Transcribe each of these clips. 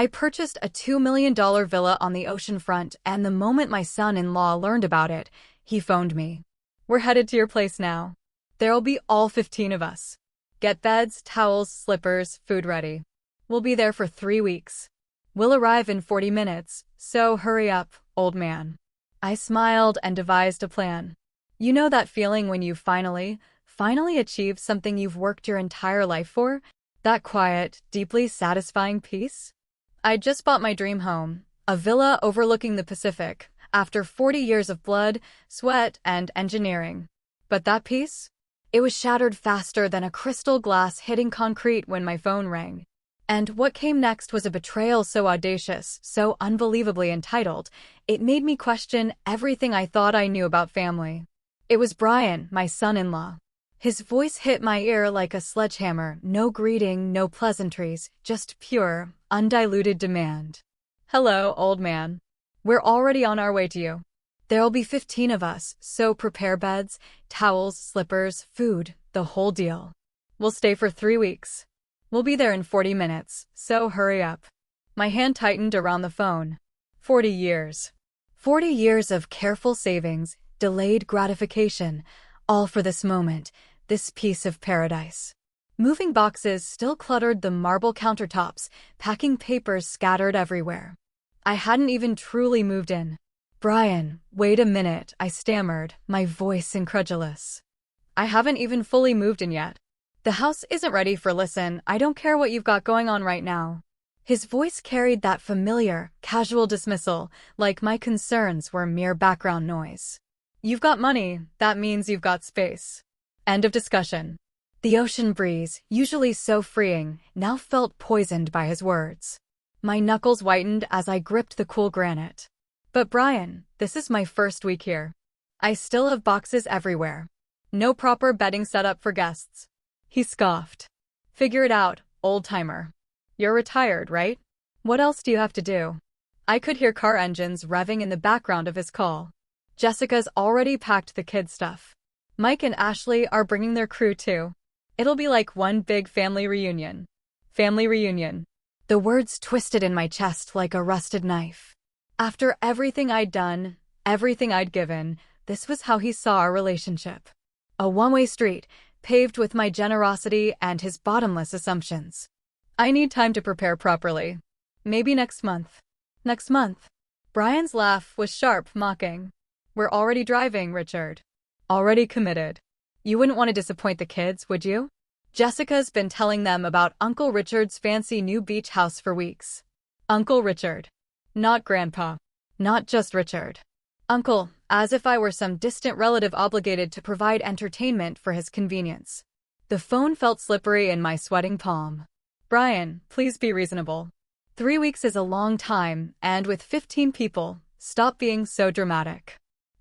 I purchased a $2 million villa on the oceanfront, and the moment my son-in-law learned about it, he phoned me. We're headed to your place now. There'll be all 15 of us. Get beds, towels, slippers, food ready. We'll be there for 3 weeks. We'll arrive in 40 minutes, so hurry up, old man. I smiled and devised a plan. You know that feeling when you finally achieved something you've worked your entire life for? That quiet, deeply satisfying peace? I'd just bought my dream home, a villa overlooking the Pacific, after 40 years of blood, sweat, and engineering. But that peace? It was shattered faster than a crystal glass hitting concrete when my phone rang. And what came next was a betrayal so audacious, so unbelievably entitled, it made me question everything I thought I knew about family. It was Brian, my son-in-law. His voice hit my ear like a sledgehammer, no greeting, no pleasantries, just pure, undiluted demand. Hello, old man. We're already on our way to you. There'll be 15 of us, so prepare beds, towels, slippers, food, the whole deal. We'll stay for 3 weeks. We'll be there in 40 minutes, so hurry up. My hand tightened around the phone. 40 years. 40 years of careful savings, delayed gratification, all for this moment, this piece of paradise. Moving boxes still cluttered the marble countertops, packing papers scattered everywhere. I hadn't even truly moved in. Brian, wait a minute, I stammered, my voice incredulous. I haven't even fully moved in yet. The house isn't ready for listen, I don't care what you've got going on right now. His voice carried that familiar, casual dismissal, like my concerns were mere background noise. You've got money, that means you've got space. End of discussion. The ocean breeze, usually so freeing, now felt poisoned by his words. My knuckles whitened as I gripped the cool granite. But Brian, this is my first week here. I still have boxes everywhere. No proper bedding set up for guests. He scoffed. Figure it out, old-timer. You're retired, right? What else do you have to do? I could hear car engines revving in the background of his call. Jessica's already packed the kid stuff. Mike and Ashley are bringing their crew too. It'll be like one big family reunion. Family reunion. The words twisted in my chest like a rusted knife. After everything I'd done, everything I'd given, this was how he saw our relationship. A one-way street, paved with my generosity and his bottomless assumptions. I need time to prepare properly. Maybe next month. Next month. Brian's laugh was sharp, mocking. We're already driving, Richard. Already committed. You wouldn't want to disappoint the kids, would you? Jessica's been telling them about Uncle Richard's fancy new beach house for weeks. Uncle Richard. Not Grandpa. Not just Richard. Uncle, as if I were some distant relative obligated to provide entertainment for his convenience. The phone felt slippery in my sweating palm. Brian, please be reasonable. 3 weeks is a long time, and with 15 people, stop being so dramatic.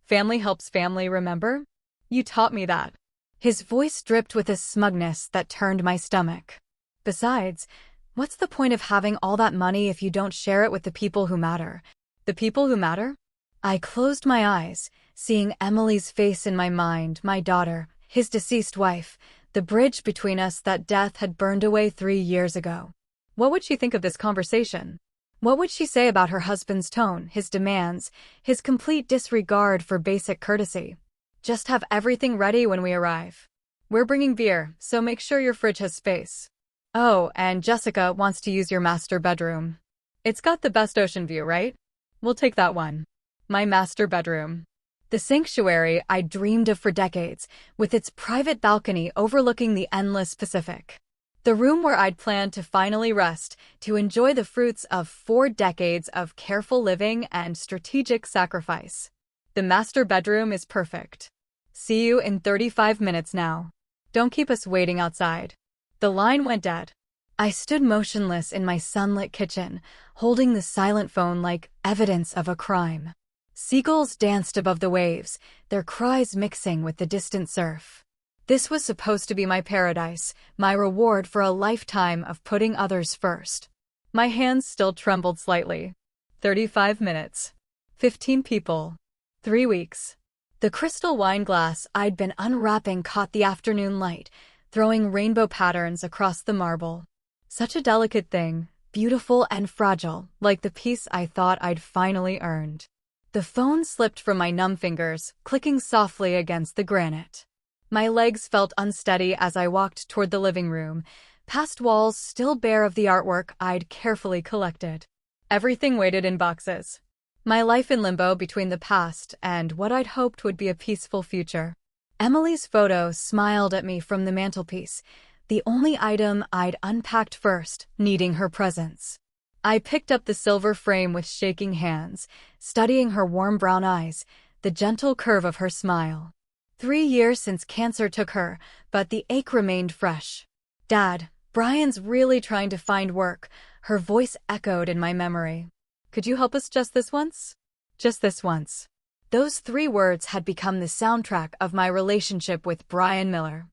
Family helps family, remember? You taught me that. His voice dripped with a smugness that turned my stomach. Besides, what's the point of having all that money if you don't share it with the people who matter? The people who matter? I closed my eyes, seeing Emily's face in my mind, my daughter, his deceased wife, the bridge between us that death had burned away 3 years ago. What would she think of this conversation? What would she say about her husband's tone, his demands, his complete disregard for basic courtesy? Just have everything ready when we arrive. We're bringing beer, so make sure your fridge has space. Oh, and Jessica wants to use your master bedroom. It's got the best ocean view, right? We'll take that one. My master bedroom. The sanctuary I dreamed of for decades, with its private balcony overlooking the endless Pacific. The room where I'd planned to finally rest, to enjoy the fruits of 4 decades of careful living and strategic sacrifice. The master bedroom is perfect. See you in 35 minutes now. Don't keep us waiting outside. The line went dead. I stood motionless in my sunlit kitchen, holding the silent phone like evidence of a crime. Seagulls danced above the waves, their cries mixing with the distant surf. This was supposed to be my paradise, my reward for a lifetime of putting others first. My hands still trembled slightly. 35 minutes. 15 people. 3 weeks. The crystal wine glass I'd been unwrapping caught the afternoon light, throwing rainbow patterns across the marble. Such a delicate thing, beautiful and fragile, like the peace I thought I'd finally earned. The phone slipped from my numb fingers, clicking softly against the granite. My legs felt unsteady as I walked toward the living room, past walls still bare of the artwork I'd carefully collected. Everything waited in boxes. My life in limbo between the past and what I'd hoped would be a peaceful future. Emily's photo smiled at me from the mantelpiece, the only item I'd unpacked first, needing her presence. I picked up the silver frame with shaking hands, studying her warm brown eyes, the gentle curve of her smile. 3 years since cancer took her, but the ache remained fresh. "Dad, Brian's really trying to find work," her voice echoed in my memory. "Could you help us just this once?" Just this once. Those 3 words had become the soundtrack of my relationship with Brian Miller.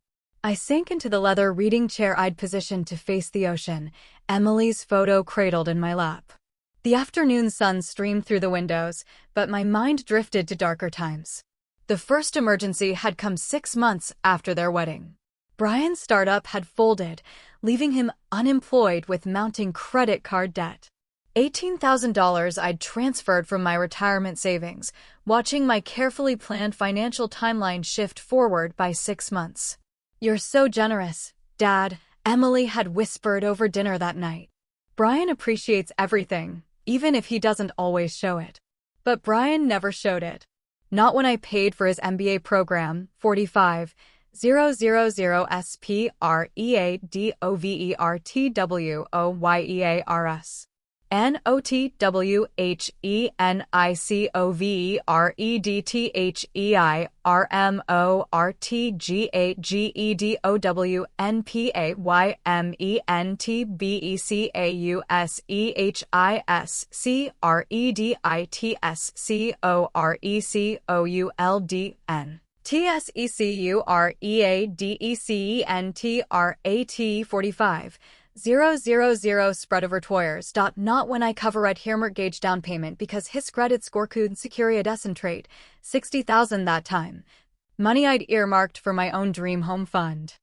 I sank into the leather reading chair I'd positioned to face the ocean, Emily's photo cradled in my lap. The afternoon sun streamed through the windows, but my mind drifted to darker times. The first emergency had come 6 months after their wedding. Brian's startup had folded, leaving him unemployed with mounting credit card debt. $18,000 I'd transferred from my retirement savings, watching my carefully planned financial timeline shift forward by 6 months. "You're so generous, Dad," Emily had whispered over dinner that night. "Brian appreciates everything, even if he doesn't always show it." But Brian never showed it. Not when I paid for his MBA program, 45,000 SPREADOVERTWOYEARS. NOTWHENICOVERMORTGADETHECHEGEDEOWNPAYMENTBECEUSCEREDCENT. TSECUREADECENTRAT 45,000 spread over Toyers. Not when I cover red hair mortgage down payment because his credit score could secure a decent trade, 60,000 that time. Money I'd earmarked for my own dream home fund.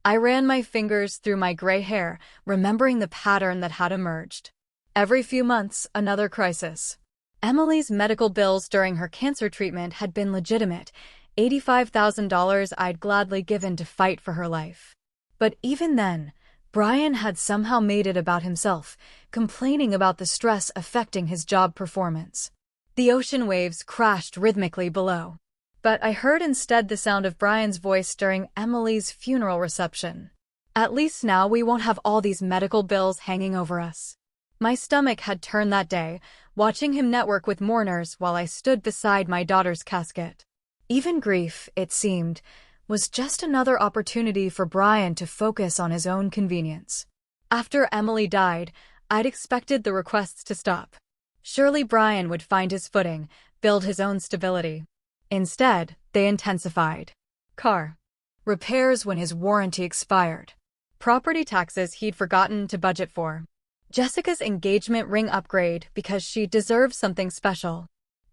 I ran my fingers through my gray hair, remembering the pattern that had emerged. Every few months, another crisis. Emily's medical bills during her cancer treatment had been legitimate, $85,000 I'd gladly given to fight for her life. But even then, Brian had somehow made it about himself, complaining about the stress affecting his job performance. The ocean waves crashed rhythmically below. But I heard instead the sound of Brian's voice during Emily's funeral reception. "At least now we won't have all these medical bills hanging over us." My stomach had turned that day, watching him network with mourners while I stood beside my daughter's casket. Even grief, it seemed, was just another opportunity for Brian to focus on his own convenience. After Emily died, I'd expected the requests to stop. Surely Brian would find his footing, build his own stability. Instead, they intensified. Car repairs when his warranty expired. Property taxes he'd forgotten to budget for. Jessica's engagement ring upgrade because she deserved something special.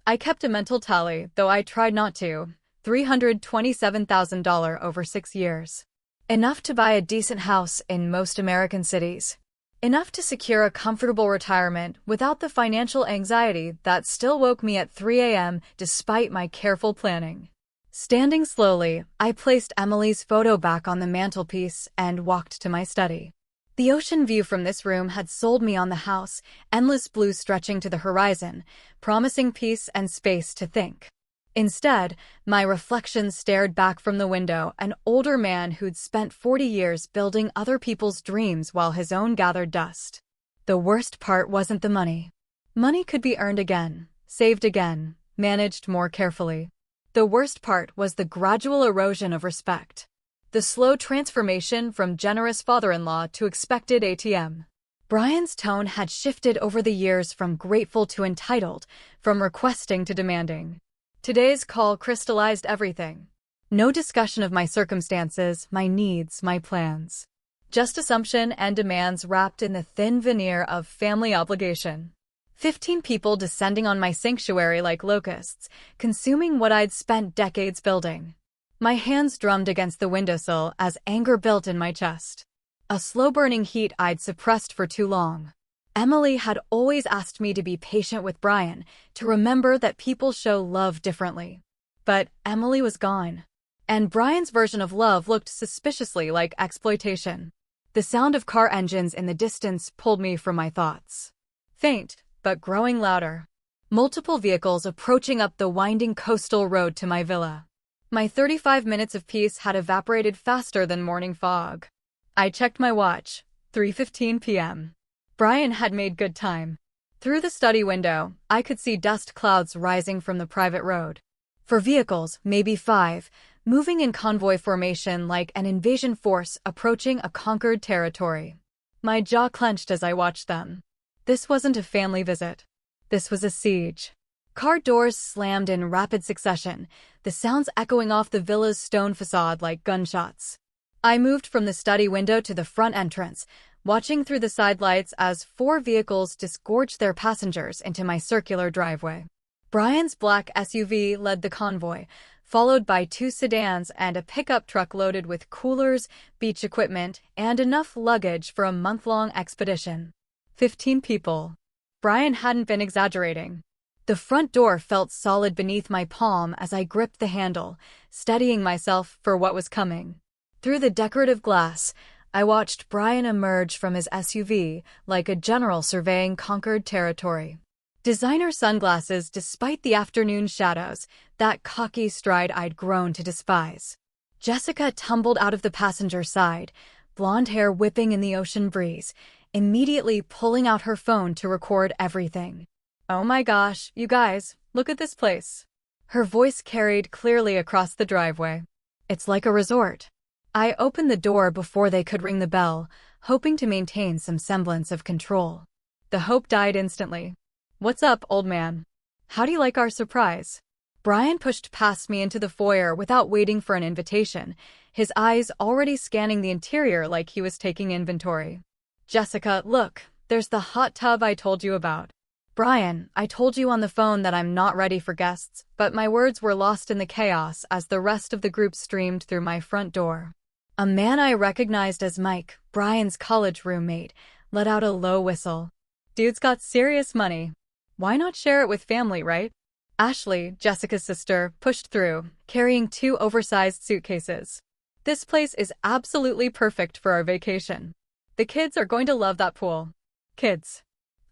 I kept a mental tally, though I tried not to. $327,000 over 6 years. Enough to buy a decent house in most American cities. Enough to secure a comfortable retirement without the financial anxiety that still woke me at 3 a.m. despite my careful planning. Standing slowly, I placed Emily's photo back on the mantelpiece and walked to my study. The ocean view from this room had sold me on the house, endless blue stretching to the horizon, promising peace and space to think. Instead, my reflection stared back from the window, an older man who'd spent 40 years building other people's dreams while his own gathered dust. The worst part wasn't the money. Money could be earned again, saved again, managed more carefully. The worst part was the gradual erosion of respect. The slow transformation from generous father-in-law to expected ATM. Brian's tone had shifted over the years from grateful to entitled, from requesting to demanding. Today's call crystallized everything. No discussion of my circumstances, my needs, my plans. Just assumption and demands wrapped in the thin veneer of family obligation. 15 people descending on my sanctuary like locusts, consuming what I'd spent decades building. My hands drummed against the windowsill as anger built in my chest. A slow-burning heat I'd suppressed for too long. Emily had always asked me to be patient with Brian, to remember that people show love differently. But Emily was gone. And Brian's version of love looked suspiciously like exploitation. The sound of car engines in the distance pulled me from my thoughts. Faint, but growing louder. Multiple vehicles approaching up the winding coastal road to my villa. My 35 minutes of peace had evaporated faster than morning fog. I checked my watch. 3:15 p.m. Brian had made good time. Through the study window, I could see dust clouds rising from the private road. For vehicles, maybe 5, moving in convoy formation like an invasion force approaching a conquered territory. My jaw clenched as I watched them. This wasn't a family visit. This was a siege. Car doors slammed in rapid succession, the sounds echoing off the villa's stone facade like gunshots. I moved from the study window to the front entrance, watching through the side lights as 4 vehicles disgorged their passengers into my circular driveway. Brian's black SUV led the convoy, followed by 2 sedans and a pickup truck loaded with coolers, beach equipment, and enough luggage for a month-long expedition. 15 people. Brian hadn't been exaggerating. The front door felt solid beneath my palm as I gripped the handle, steadying myself for what was coming. Through the decorative glass, I watched Brian emerge from his SUV like a general surveying conquered territory. Designer sunglasses despite the afternoon shadows, that cocky stride I'd grown to despise. Jessica tumbled out of the passenger side, blonde hair whipping in the ocean breeze, immediately pulling out her phone to record everything. "Oh my gosh, you guys, look at this place." Her voice carried clearly across the driveway. "It's like a resort." I opened the door before they could ring the bell, hoping to maintain some semblance of control. The hope died instantly. "What's up, old man? How do you like our surprise?" Brian pushed past me into the foyer without waiting for an invitation, his eyes already scanning the interior like he was taking inventory. "Jessica, look, there's the hot tub I told you about." "Brian, I told you on the phone that I'm not ready for guests," but my words were lost in the chaos as the rest of the group streamed through my front door. A man I recognized as Mike, Brian's college roommate, let out a low whistle. "Dude's got serious money. Why not share it with family, right?" Ashley, Jessica's sister, pushed through, carrying 2 oversized suitcases. "This place is absolutely perfect for our vacation. The kids are going to love that pool." Kids.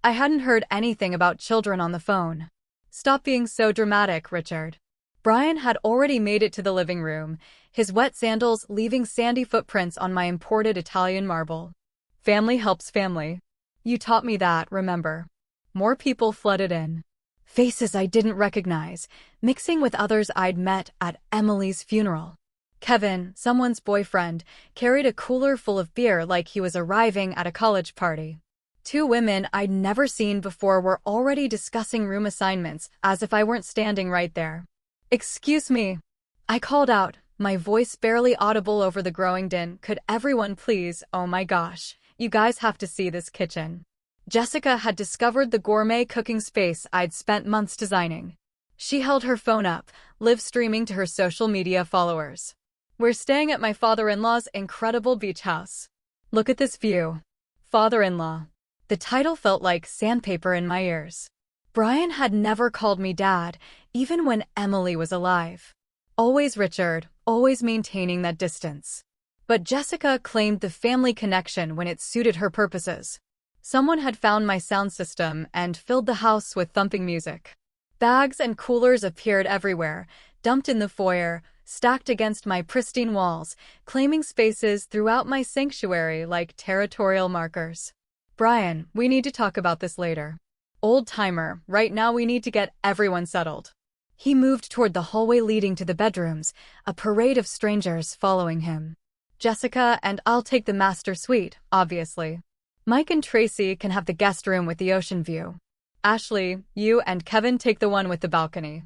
I hadn't heard anything about children on the phone. "Stop being so dramatic, Richard." Brian had already made it to the living room, his wet sandals leaving sandy footprints on my imported Italian marble. "Family helps family. You taught me that, remember." More people flooded in. Faces I didn't recognize, mixing with others I'd met at Emily's funeral. Kevin, someone's boyfriend, carried a cooler full of beer like he was arriving at a college party. 2 women I'd never seen before were already discussing room assignments, as if I weren't standing right there. "Excuse me." I called out, my voice barely audible over the growing din. "Could everyone please, oh my gosh, you guys have to see this kitchen." Jessica had discovered the gourmet cooking space I'd spent months designing. She held her phone up, live streaming to her social media followers. "We're staying at my father-in-law's incredible beach house. Look at this view." Father-in-law. The title felt like sandpaper in my ears. Brian had never called me dad, even when Emily was alive. Always Richard, always maintaining that distance. But Jessica claimed the family connection when it suited her purposes. Someone had found my sound system and filled the house with thumping music. Bags and coolers appeared everywhere, dumped in the foyer, stacked against my pristine walls, claiming spaces throughout my sanctuary like territorial markers. "Brian, we need to talk about this later." "Old-timer, right now we need to get everyone settled." He moved toward the hallway leading to the bedrooms, a parade of strangers following him. "Jessica and I'll take the master suite, obviously. Mike and Tracy can have the guest room with the ocean view. Ashley, you and Kevin take the one with the balcony."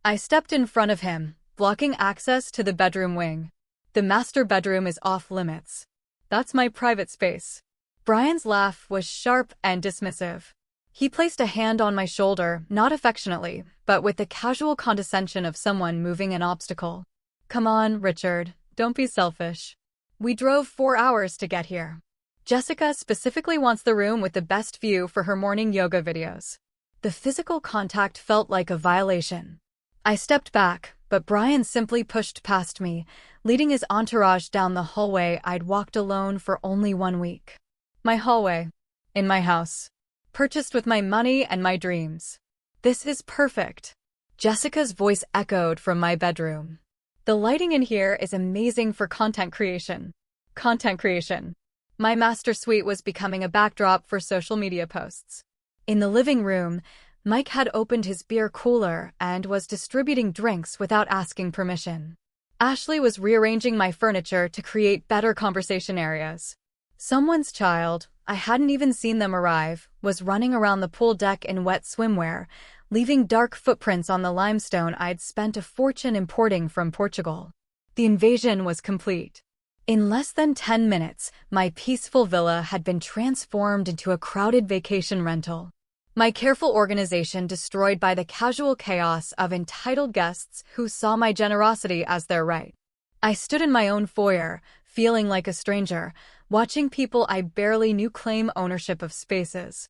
I stepped in front of him, blocking access to the bedroom wing. "The master bedroom is off limits. That's my private space." Brian's laugh was sharp and dismissive. He placed a hand on my shoulder, not affectionately, but with the casual condescension of someone moving an obstacle. "Come on, Richard, don't be selfish. We drove 4 hours to get here. Jessica specifically wants the room with the best view for her morning yoga videos. The physical contact felt like a violation. I stepped back, but Brian simply pushed past me, leading his entourage down the hallway I'd walked alone for only 1 week. My hallway. In my house. Purchased with my money and my dreams. This is perfect. Jessica's voice echoed from my bedroom. The lighting in here is amazing for content creation. Content creation. My master suite was becoming a backdrop for social media posts. In the living room, Mike had opened his beer cooler and was distributing drinks without asking permission. Ashley was rearranging my furniture to create better conversation areas. Someone's child, I hadn't even seen them arrive, was running around the pool deck in wet swimwear, leaving dark footprints on the limestone I'd spent a fortune importing from Portugal. The invasion was complete. In less than 10 minutes, my peaceful villa had been transformed into a crowded vacation rental. My careful organization destroyed by the casual chaos of entitled guests who saw my generosity as their right. I stood in my own foyer, feeling like a stranger, watching people I barely knew claim ownership of spaces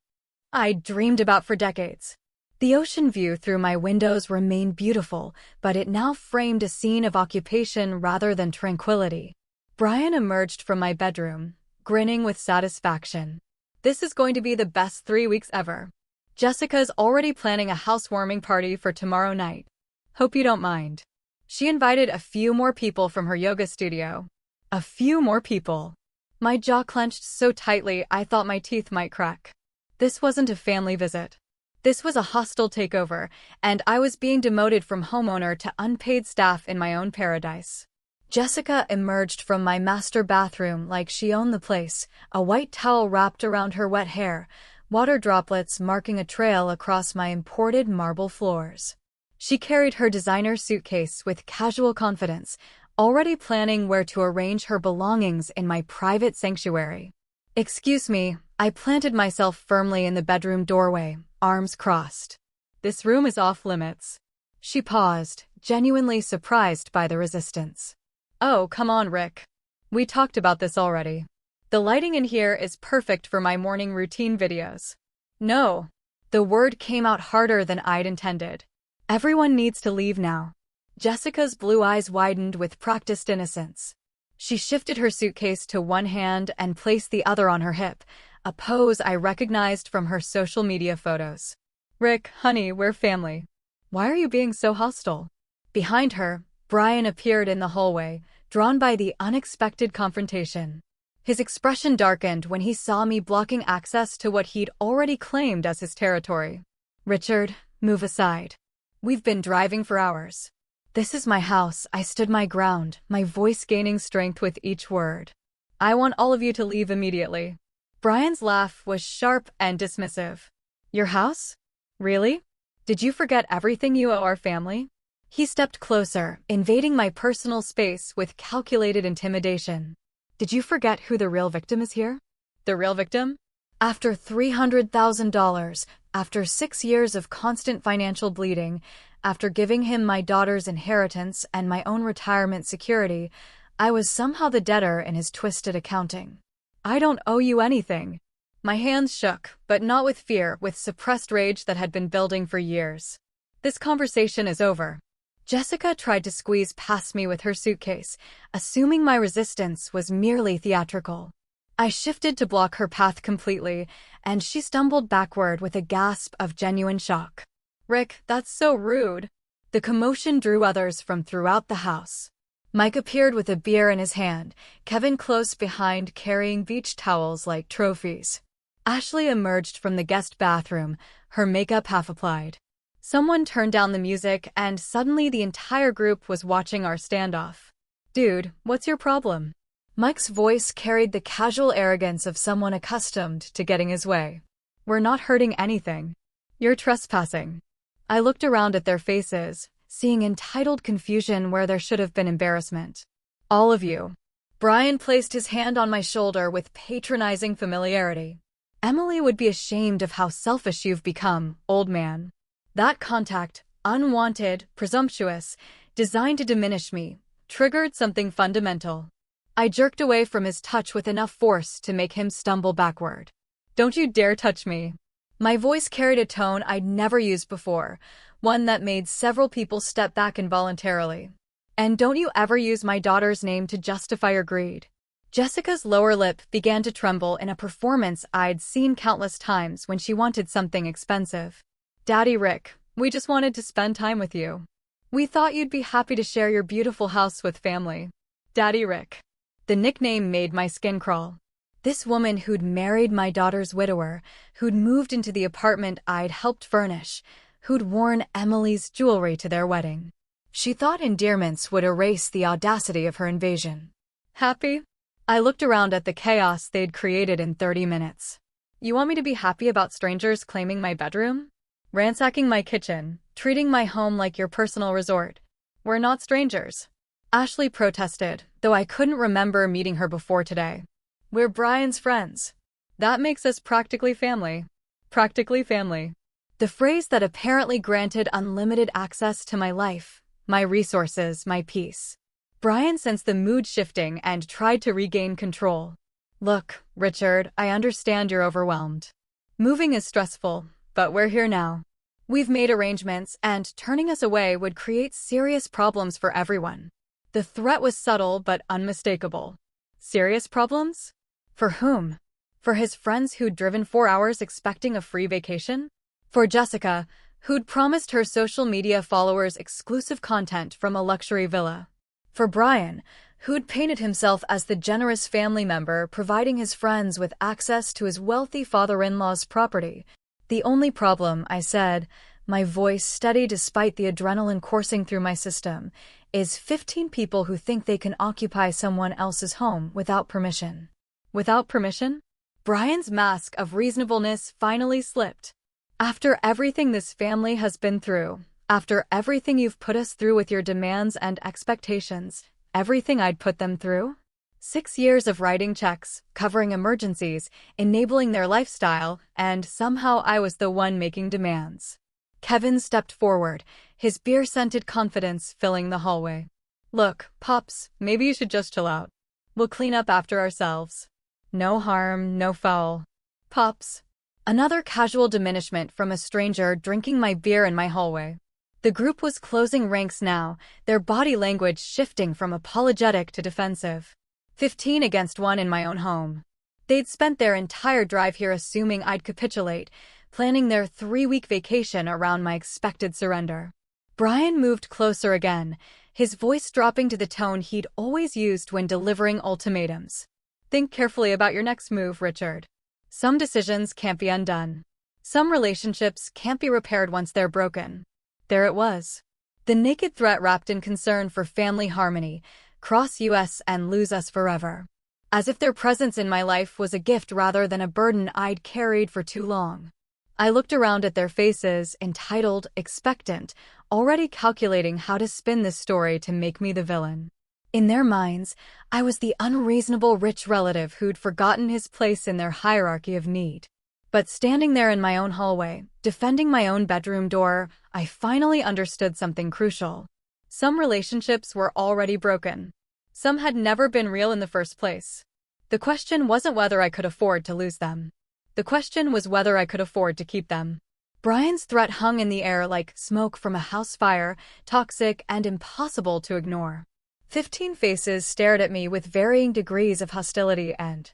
I'd dreamed about for decades. The ocean view through my windows remained beautiful, but it now framed a scene of occupation rather than tranquility. Brian emerged from my bedroom, grinning with satisfaction. This is going to be the best 3 weeks ever. Jessica's already planning a housewarming party for tomorrow night. Hope you don't mind. She invited a few more people from her yoga studio. A few more people. My jaw clenched so tightly I thought my teeth might crack. This wasn't a family visit. This was a hostile takeover, and I was being demoted from homeowner to unpaid staff in my own paradise. Jessica emerged from my master bathroom like she owned the place, a white towel wrapped around her wet hair, water droplets marking a trail across my imported marble floors. She carried her designer suitcase with casual confidence, already planning where to arrange her belongings in my private sanctuary. Excuse me, I planted myself firmly in the bedroom doorway, arms crossed. This room is off limits. She paused, genuinely surprised by the resistance. Oh, come on, Rick. We talked about this already. The lighting in here is perfect for my morning routine videos. No. The word came out harder than I'd intended. Everyone needs to leave now. Jessica's blue eyes widened with practiced innocence. She shifted her suitcase to one hand and placed the other on her hip, a pose I recognized from her social media photos. Rick, honey, we're family. Why are you being so hostile? Behind her, Brian appeared in the hallway, drawn by the unexpected confrontation. His expression darkened when he saw me blocking access to what he'd already claimed as his territory. Richard, move aside. We've been driving for hours. This is my house. I stood my ground, my voice gaining strength with each word. I want all of you to leave immediately. Brian's laugh was sharp and dismissive. Your house? Really? Did you forget everything you owe our family? He stepped closer, invading my personal space with calculated intimidation. Did you forget who the real victim is here? The real victim? After $300,000, after 6 years of constant financial bleeding, after giving him my daughter's inheritance and my own retirement security, I was somehow the debtor in his twisted accounting. I don't owe you anything. My hands shook, but not with fear, with suppressed rage that had been building for years. This conversation is over. Jessica tried to squeeze past me with her suitcase, assuming my resistance was merely theatrical. I shifted to block her path completely, and she stumbled backward with a gasp of genuine shock. Rick, that's so rude. The commotion drew others from throughout the house. Mike appeared with a beer in his hand, Kevin close behind carrying beach towels like trophies. Ashley emerged from the guest bathroom, her makeup half applied. Someone turned down the music, and suddenly the entire group was watching our standoff. Dude, what's your problem? Mike's voice carried the casual arrogance of someone accustomed to getting his way. We're not hurting anything. You're trespassing. I looked around at their faces, seeing entitled confusion where there should have been embarrassment. All of you. Brian placed his hand on my shoulder with patronizing familiarity. Emily would be ashamed of how selfish you've become, old man. That contact, unwanted, presumptuous, designed to diminish me, triggered something fundamental. I jerked away from his touch with enough force to make him stumble backward. "Don't you dare touch me." My voice carried a tone I'd never used before, one that made several people step back involuntarily. "And don't you ever use my daughter's name to justify your greed." Jessica's lower lip began to tremble in a performance I'd seen countless times when she wanted something expensive. "Daddy Rick, we just wanted to spend time with you. We thought you'd be happy to share your beautiful house with family." Daddy Rick. The nickname made my skin crawl. This woman who'd married my daughter's widower, who'd moved into the apartment I'd helped furnish, who'd worn Emily's jewelry to their wedding. She thought endearments would erase the audacity of her invasion. Happy? I looked around at the chaos they'd created in 30 minutes. You want me to be happy about strangers claiming my bedroom? Ransacking my kitchen, treating my home like your personal resort? We're not strangers. Ashley protested, though I couldn't remember meeting her before today. We're Brian's friends. That makes us practically family. Practically family. The phrase that apparently granted unlimited access to my life, my resources, my peace. Brian sensed the mood shifting and tried to regain control. Look, Richard, I understand you're overwhelmed. Moving is stressful, but we're here now. We've made arrangements, and turning us away would create serious problems for everyone. The threat was subtle but unmistakable. Serious problems? For whom? For his friends who'd driven 4 hours expecting a free vacation? For Jessica, who'd promised her social media followers exclusive content from a luxury villa? For Brian, who'd painted himself as the generous family member providing his friends with access to his wealthy father-in-law's property? The only problem, I said, my voice steady despite the adrenaline coursing through my system, is 15 people who think they can occupy someone else's home without permission. Without permission? Brian's mask of reasonableness finally slipped. After everything this family has been through, after everything you've put us through with your demands and expectations, everything I'd put them through? 6 years of writing checks, covering emergencies, enabling their lifestyle, and somehow I was the one making demands. Kevin stepped forward, his beer-scented confidence filling the hallway. Look, Pops, maybe you should just chill out. We'll clean up after ourselves. No harm, no foul. Pops. Another casual diminishment from a stranger drinking my beer in my hallway. The group was closing ranks now, their body language shifting from apologetic to defensive. 15 against 1 in my own home. They'd spent their entire drive here assuming I'd capitulate, planning their 3-week vacation around my expected surrender. Brian moved closer again, his voice dropping to the tone he'd always used when delivering ultimatums. Think carefully about your next move, Richard. Some decisions can't be undone. Some relationships can't be repaired once they're broken. There it was. The naked threat wrapped in concern for family harmony, cross US and lose us forever. As if their presence in my life was a gift rather than a burden I'd carried for too long. I looked around at their faces, entitled, expectant, already calculating how to spin this story to make me the villain. In their minds, I was the unreasonable rich relative who'd forgotten his place in their hierarchy of need. But standing there in my own hallway, defending my own bedroom door, I finally understood something crucial. Some relationships were already broken. Some had never been real in the first place. The question wasn't whether I could afford to lose them. The question was whether I could afford to keep them. Brian's threat hung in the air like smoke from a house fire, toxic and impossible to ignore. 15 faces stared at me with varying degrees of hostility and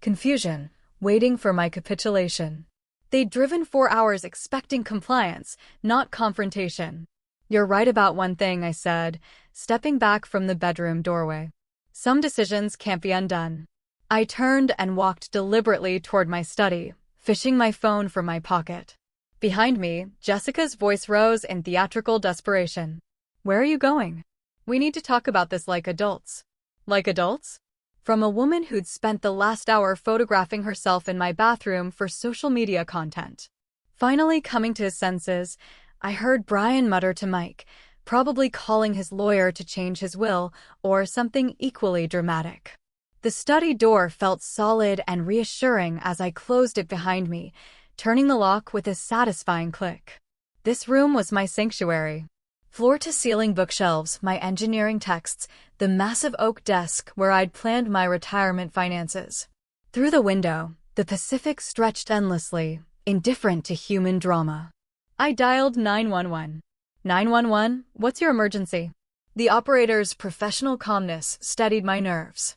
confusion, waiting for my capitulation. They'd driven 4 hours expecting compliance, not confrontation. You're right about one thing, I said, stepping back from the bedroom doorway. Some decisions can't be undone. I turned and walked deliberately toward my study, fishing my phone from my pocket. Behind me, Jessica's voice rose in theatrical desperation. Where are you going? We need to talk about this like adults. Like adults? From a woman who'd spent the last hour photographing herself in my bathroom for social media content. Finally coming to his senses, I heard Brian mutter to Mike, probably calling his lawyer to change his will, or something equally dramatic. The study door felt solid and reassuring as I closed it behind me, turning the lock with a satisfying click. This room was my sanctuary. Floor-to-ceiling bookshelves, my engineering texts, the massive oak desk where I'd planned my retirement finances. Through the window, the Pacific stretched endlessly, indifferent to human drama. I dialed 911. 911, what's your emergency? The operator's professional calmness steadied my nerves.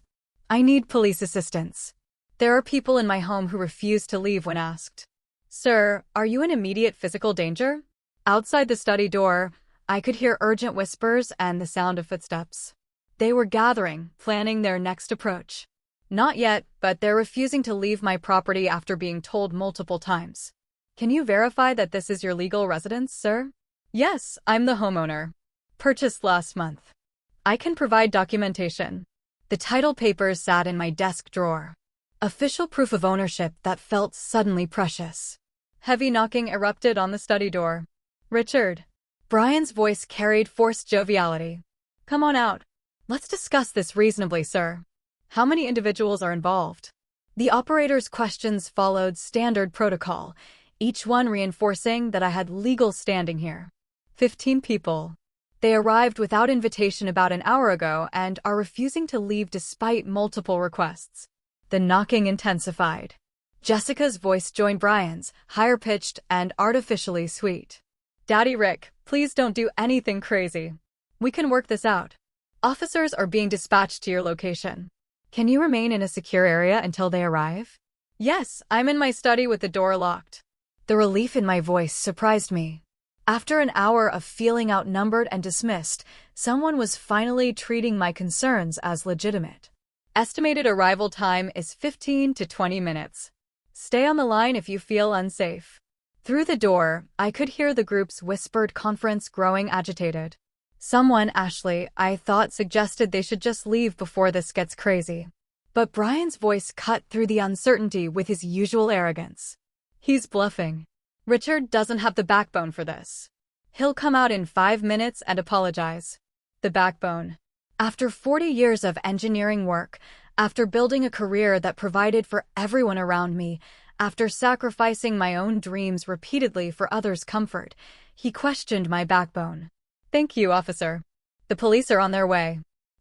I need police assistance. There are people in my home who refuse to leave when asked. Sir, are you in immediate physical danger? Outside the study door, I could hear urgent whispers and the sound of footsteps. They were gathering, planning their next approach. Not yet, but they're refusing to leave my property after being told multiple times. Can you verify that this is your legal residence, sir? Yes, I'm the homeowner. Purchased last month. I can provide documentation. The title papers sat in my desk drawer. Official proof of ownership that felt suddenly precious. Heavy knocking erupted on the study door. Richard. Brian's voice carried forced joviality. Come on out. Let's discuss this reasonably, sir. How many individuals are involved? The operator's questions followed standard protocol, each one reinforcing that I had legal standing here. 15 people. They arrived without invitation about an hour ago and are refusing to leave despite multiple requests. The knocking intensified. Jessica's voice joined Brian's, higher-pitched and artificially sweet. Daddy Rick, please don't do anything crazy. We can work this out. Officers are being dispatched to your location. Can you remain in a secure area until they arrive? Yes, I'm in my study with the door locked. The relief in my voice surprised me. After an hour of feeling outnumbered and dismissed, someone was finally treating my concerns as legitimate. Estimated arrival time is 15 to 20 minutes. Stay on the line if you feel unsafe. Through the door, I could hear the group's whispered conference growing agitated. Someone, Ashley, I thought suggested they should just leave before this gets crazy. But Brian's voice cut through the uncertainty with his usual arrogance. He's bluffing. Richard doesn't have the backbone for this. He'll come out in 5 minutes and apologize. The backbone. After 40 years of engineering work, after building a career that provided for everyone around me, after sacrificing my own dreams repeatedly for others' comfort, he questioned my backbone. Thank you, officer. The police are on their way.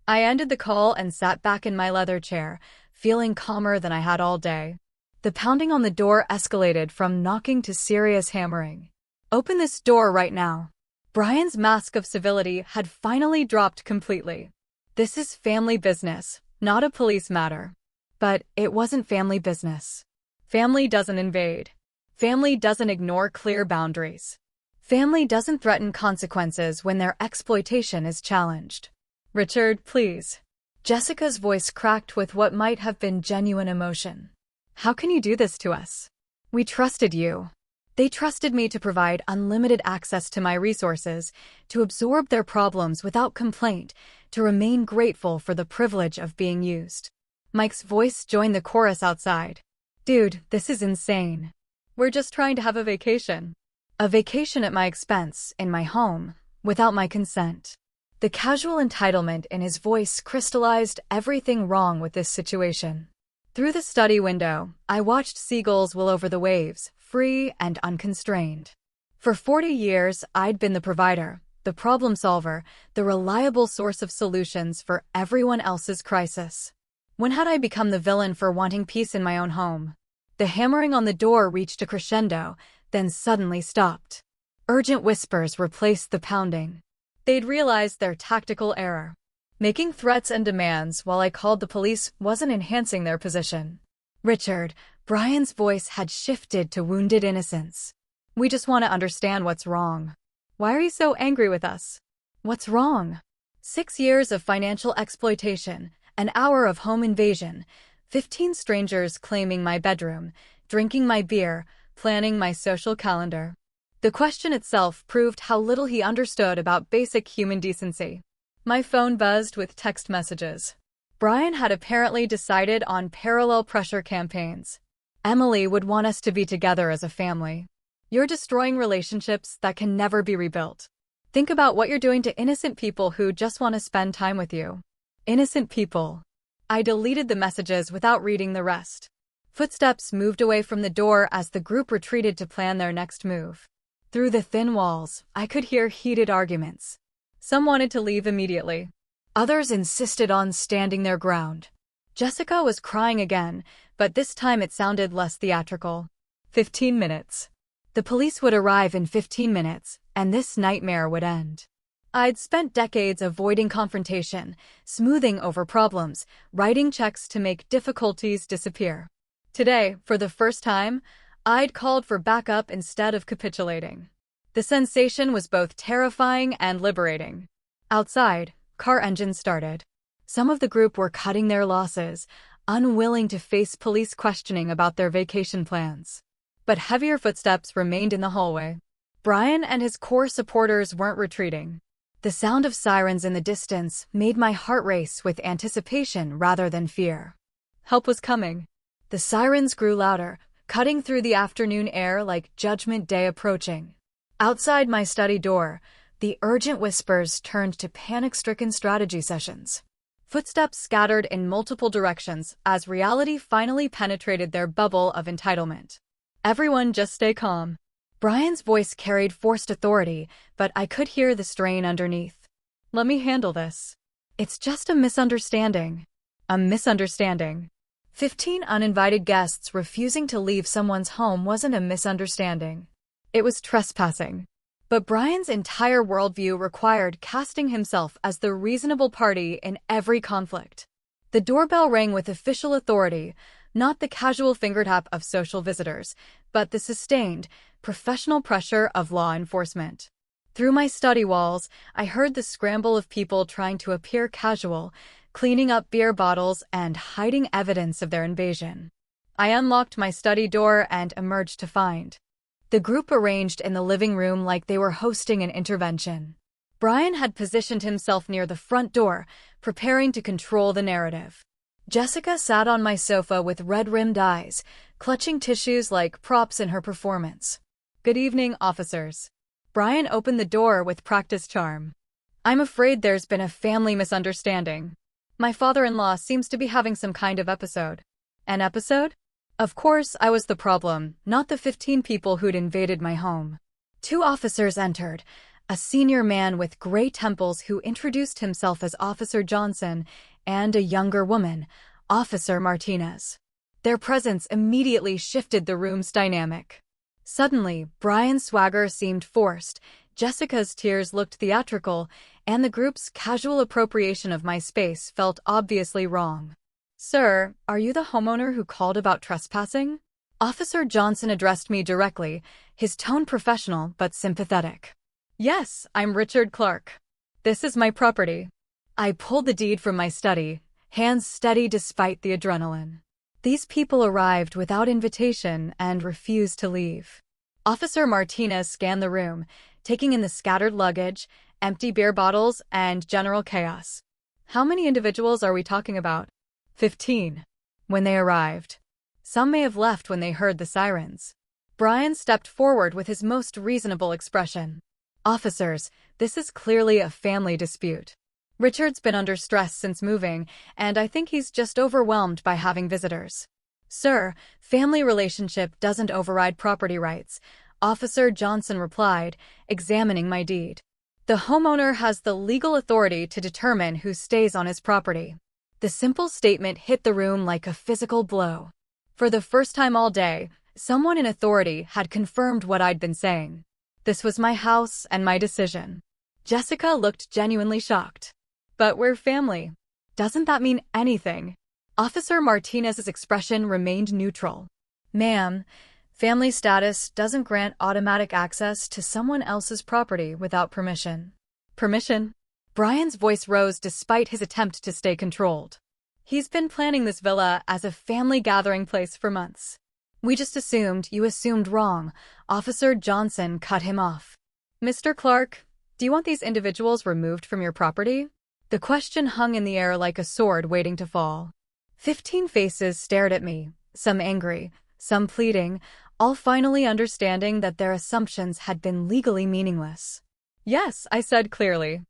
I ended the call and sat back in my leather chair, feeling calmer than I had all day. The pounding on the door escalated from knocking to serious hammering. Open this door right now. Brian's mask of civility had finally dropped completely. This is family business, not a police matter. But it wasn't family business. Family doesn't invade. Family doesn't ignore clear boundaries. Family doesn't threaten consequences when their exploitation is challenged. Richard, please. Jessica's voice cracked with what might have been genuine emotion. How can you do this to us? We trusted you. They trusted me to provide unlimited access to my resources, to absorb their problems without complaint, to remain grateful for the privilege of being used. Mike's voice joined the chorus outside. Dude, this is insane. We're just trying to have a vacation. A vacation at my expense, in my home, without my consent. The casual entitlement in his voice crystallized everything wrong with this situation. Through the study window, I watched seagulls will over the waves, free and unconstrained. For 40 years, I'd been the provider, the problem solver, the reliable source of solutions for everyone else's crisis. When had I become the villain for wanting peace in my own home? The hammering on the door reached a crescendo, then suddenly stopped. Urgent whispers replaced the pounding. They'd realized their tactical error. Making threats and demands while I called the police wasn't enhancing their position. Richard, Brian's voice had shifted to wounded innocence. We just want to understand what's wrong. Why are you so angry with us? What's wrong? 6 years of financial exploitation, an hour of home invasion, 15 strangers claiming my bedroom, drinking my beer, planning my social calendar. The question itself proved how little he understood about basic human decency. My phone buzzed with text messages. Brian had apparently decided on parallel pressure campaigns. Emily would want us to be together as a family. You're destroying relationships that can never be rebuilt. Think about what you're doing to innocent people who just want to spend time with you. Innocent people. I deleted the messages without reading the rest. Footsteps moved away from the door as the group retreated to plan their next move. Through the thin walls, I could hear heated arguments. Some wanted to leave immediately. Others insisted on standing their ground. Jessica was crying again, but this time it sounded less theatrical. 15 minutes. The police would arrive in 15 minutes, and this nightmare would end. I'd spent decades avoiding confrontation, smoothing over problems, writing checks to make difficulties disappear. Today, for the first time, I'd called for backup instead of capitulating. The sensation was both terrifying and liberating. Outside, car engines started. Some of the group were cutting their losses, unwilling to face police questioning about their vacation plans. But heavier footsteps remained in the hallway. Brian and his core supporters weren't retreating. The sound of sirens in the distance made my heart race with anticipation rather than fear. Help was coming. The sirens grew louder, cutting through the afternoon air like Judgment Day approaching. Outside my study door, the urgent whispers turned to panic-stricken strategy sessions. Footsteps scattered in multiple directions as reality finally penetrated their bubble of entitlement. Everyone just stay calm. Brian's voice carried forced authority, but I could hear the strain underneath. Let me handle this. It's just a misunderstanding. A misunderstanding. 15 uninvited guests refusing to leave someone's home wasn't a misunderstanding. It was trespassing. But Brian's entire worldview required casting himself as the reasonable party in every conflict. The doorbell rang with official authority, not the casual finger tap of social visitors, but the sustained, professional pressure of law enforcement. Through my study walls, I heard the scramble of people trying to appear casual, cleaning up beer bottles and hiding evidence of their invasion. I unlocked my study door and emerged to find the group arranged in the living room like they were hosting an intervention. Brian had positioned himself near the front door, preparing to control the narrative. Jessica sat on my sofa with red-rimmed eyes, clutching tissues like props in her performance. Good evening, officers. Brian opened the door with practiced charm. I'm afraid there's been a family misunderstanding. My father-in-law seems to be having some kind of episode. An episode? Of course, I was the problem, not the 15 people who'd invaded my home. 2 officers entered, a senior man with gray temples who introduced himself as Officer Johnson, and a younger woman, Officer Martinez. Their presence immediately shifted the room's dynamic. Suddenly, Brian's swagger seemed forced, Jessica's tears looked theatrical, and the group's casual appropriation of my space felt obviously wrong. Sir, are you the homeowner who called about trespassing? Officer Johnson addressed me directly, his tone professional but sympathetic. Yes, I'm Richard Clark. This is my property. I pulled the deed from my study, hands steady despite the adrenaline. These people arrived without invitation and refused to leave. Officer Martinez scanned the room, taking in the scattered luggage, empty beer bottles, and general chaos. How many individuals are we talking about? 15. When they arrived. Some may have left when they heard the sirens. Brian stepped forward with his most reasonable expression. Officers, this is clearly a family dispute. Richard's been under stress since moving, and I think he's just overwhelmed by having visitors. Sir, family relationship doesn't override property rights, Officer Johnson replied, examining my deed. The homeowner has the legal authority to determine who stays on his property. The simple statement hit the room like a physical blow. For the first time all day, someone in authority had confirmed what I'd been saying. This was my house and my decision. Jessica looked genuinely shocked. But we're family. Doesn't that mean anything? Officer Martinez's expression remained neutral. Ma'am, family status doesn't grant automatic access to someone else's property without permission. Permission? Brian's voice rose despite his attempt to stay controlled. He's been planning this villa as a family gathering place for months. We just assumed you assumed wrong. Officer Johnson cut him off. Mr. Clark, do you want these individuals removed from your property? The question hung in the air like a sword waiting to fall. 15 faces stared at me, some angry, some pleading, all finally understanding that their assumptions had been legally meaningless. Yes, I said clearly.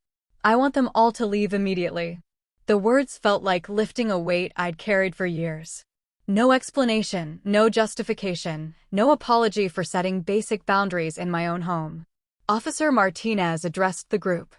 I want them all to leave immediately. The words felt like lifting a weight I'd carried for years. No explanation, no justification, no apology for setting basic boundaries in my own home. Officer Martinez addressed the group.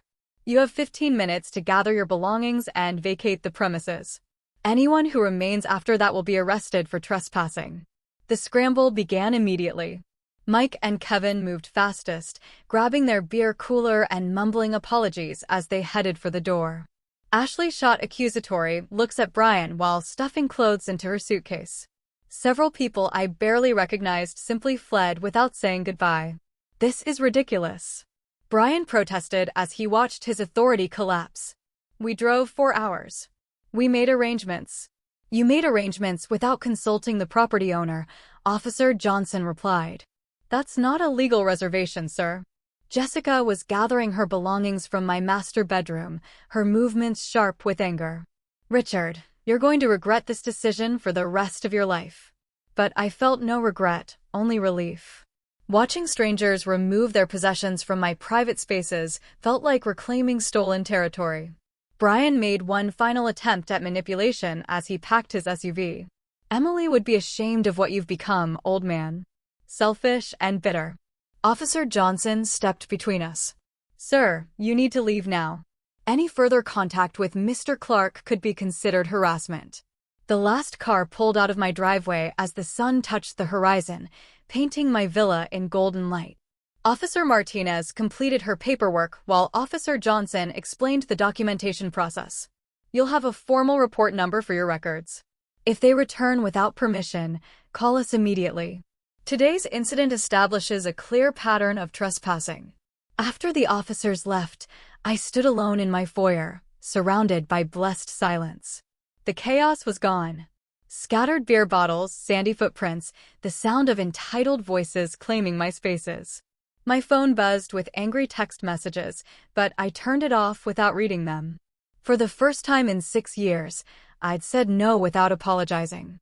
You have 15 minutes to gather your belongings and vacate the premises. Anyone who remains after that will be arrested for trespassing. The scramble began immediately. Mike and Kevin moved fastest, grabbing their beer cooler and mumbling apologies as they headed for the door. Ashley shot accusatory looks at Brian while stuffing clothes into her suitcase. Several people I barely recognized simply fled without saying goodbye. This is ridiculous. Brian protested as he watched his authority collapse. We drove 4 hours. We made arrangements. You made arrangements without consulting the property owner, Officer Johnson replied. That's not a legal reservation, sir. Jessica was gathering her belongings from my master bedroom, her movements sharp with anger. Richard, you're going to regret this decision for the rest of your life. But I felt no regret, only relief. Watching strangers remove their possessions from my private spaces felt like reclaiming stolen territory. Brian made one final attempt at manipulation as he packed his SUV. Emily would be ashamed of what you've become, old man. Selfish and bitter. Officer Johnson stepped between us. Sir, you need to leave now. Any further contact with Mr. Clark could be considered harassment. The last car pulled out of my driveway as the sun touched the horizon, painting my villa in golden light. Officer Martinez completed her paperwork while Officer Johnson explained the documentation process. You'll have a formal report number for your records. If they return without permission, call us immediately. Today's incident establishes a clear pattern of trespassing. After the officers left, I stood alone in my foyer, surrounded by blessed silence. The chaos was gone. Scattered beer bottles, sandy footprints, the sound of entitled voices claiming my spaces. My phone buzzed with angry text messages, but I turned it off without reading them. For the first time in 6 years, I'd said no without apologizing.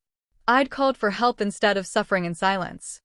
I'd called for help instead of suffering in silence.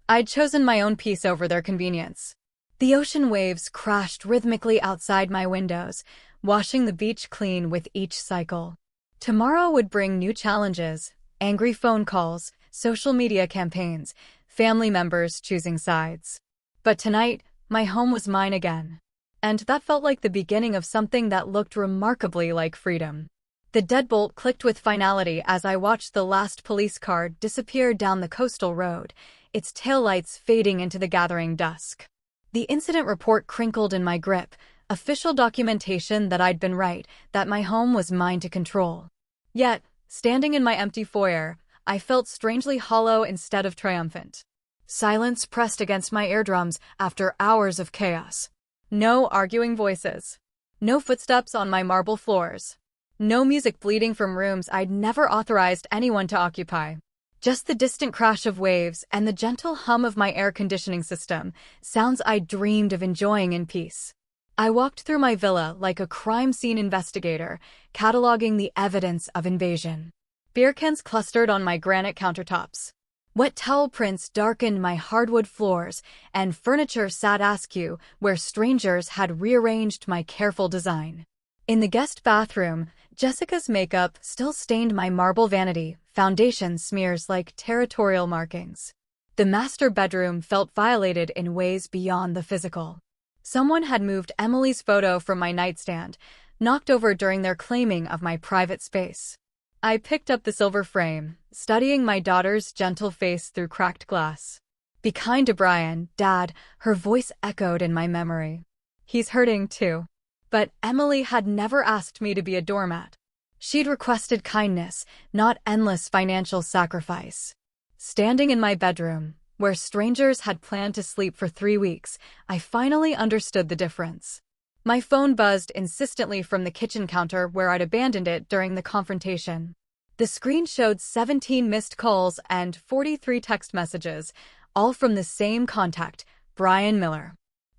I'd chosen my own peace over their convenience. The ocean waves crashed rhythmically outside my windows, washing the beach clean with each cycle. Tomorrow would bring new challenges, angry phone calls, social media campaigns, family members choosing sides. But tonight, my home was mine again. And that felt like the beginning of something that looked remarkably like freedom. The deadbolt clicked with finality as I watched the last police car disappear down the coastal road, its taillights fading into the gathering dusk. The incident report crinkled in my grip, official documentation that I'd been right, that my home was mine to control. Yet, standing in my empty foyer, I felt strangely hollow instead of triumphant. Silence pressed against my eardrums after hours of chaos. No arguing voices. No footsteps on my marble floors. No music bleeding from rooms I'd never authorized anyone to occupy. Just the distant crash of waves and the gentle hum of my air conditioning system, sounds I dreamed of enjoying in peace. I walked through my villa like a crime scene investigator, cataloging the evidence of invasion. Beer cans clustered on my granite countertops. Wet towel prints darkened my hardwood floors, and furniture sat askew where strangers had rearranged my careful design. In the guest bathroom, Jessica's makeup still stained my marble vanity, foundation smears like territorial markings. The master bedroom felt violated in ways beyond the physical. Someone had moved Emily's photo from my nightstand, knocked over during their claiming of my private space. I picked up the silver frame, studying my daughter's gentle face through cracked glass. Be kind to Brian, Dad, her voice echoed in my memory. He's hurting too. But Emily had never asked me to be a doormat. She'd requested kindness, not endless financial sacrifice. Standing in my bedroom, where strangers had planned to sleep for 3 weeks, I finally understood the difference. My phone buzzed insistently from the kitchen counter where I'd abandoned it during the confrontation. The screen showed 17 missed calls and 43 text messages, all from the same contact, Brian Miller.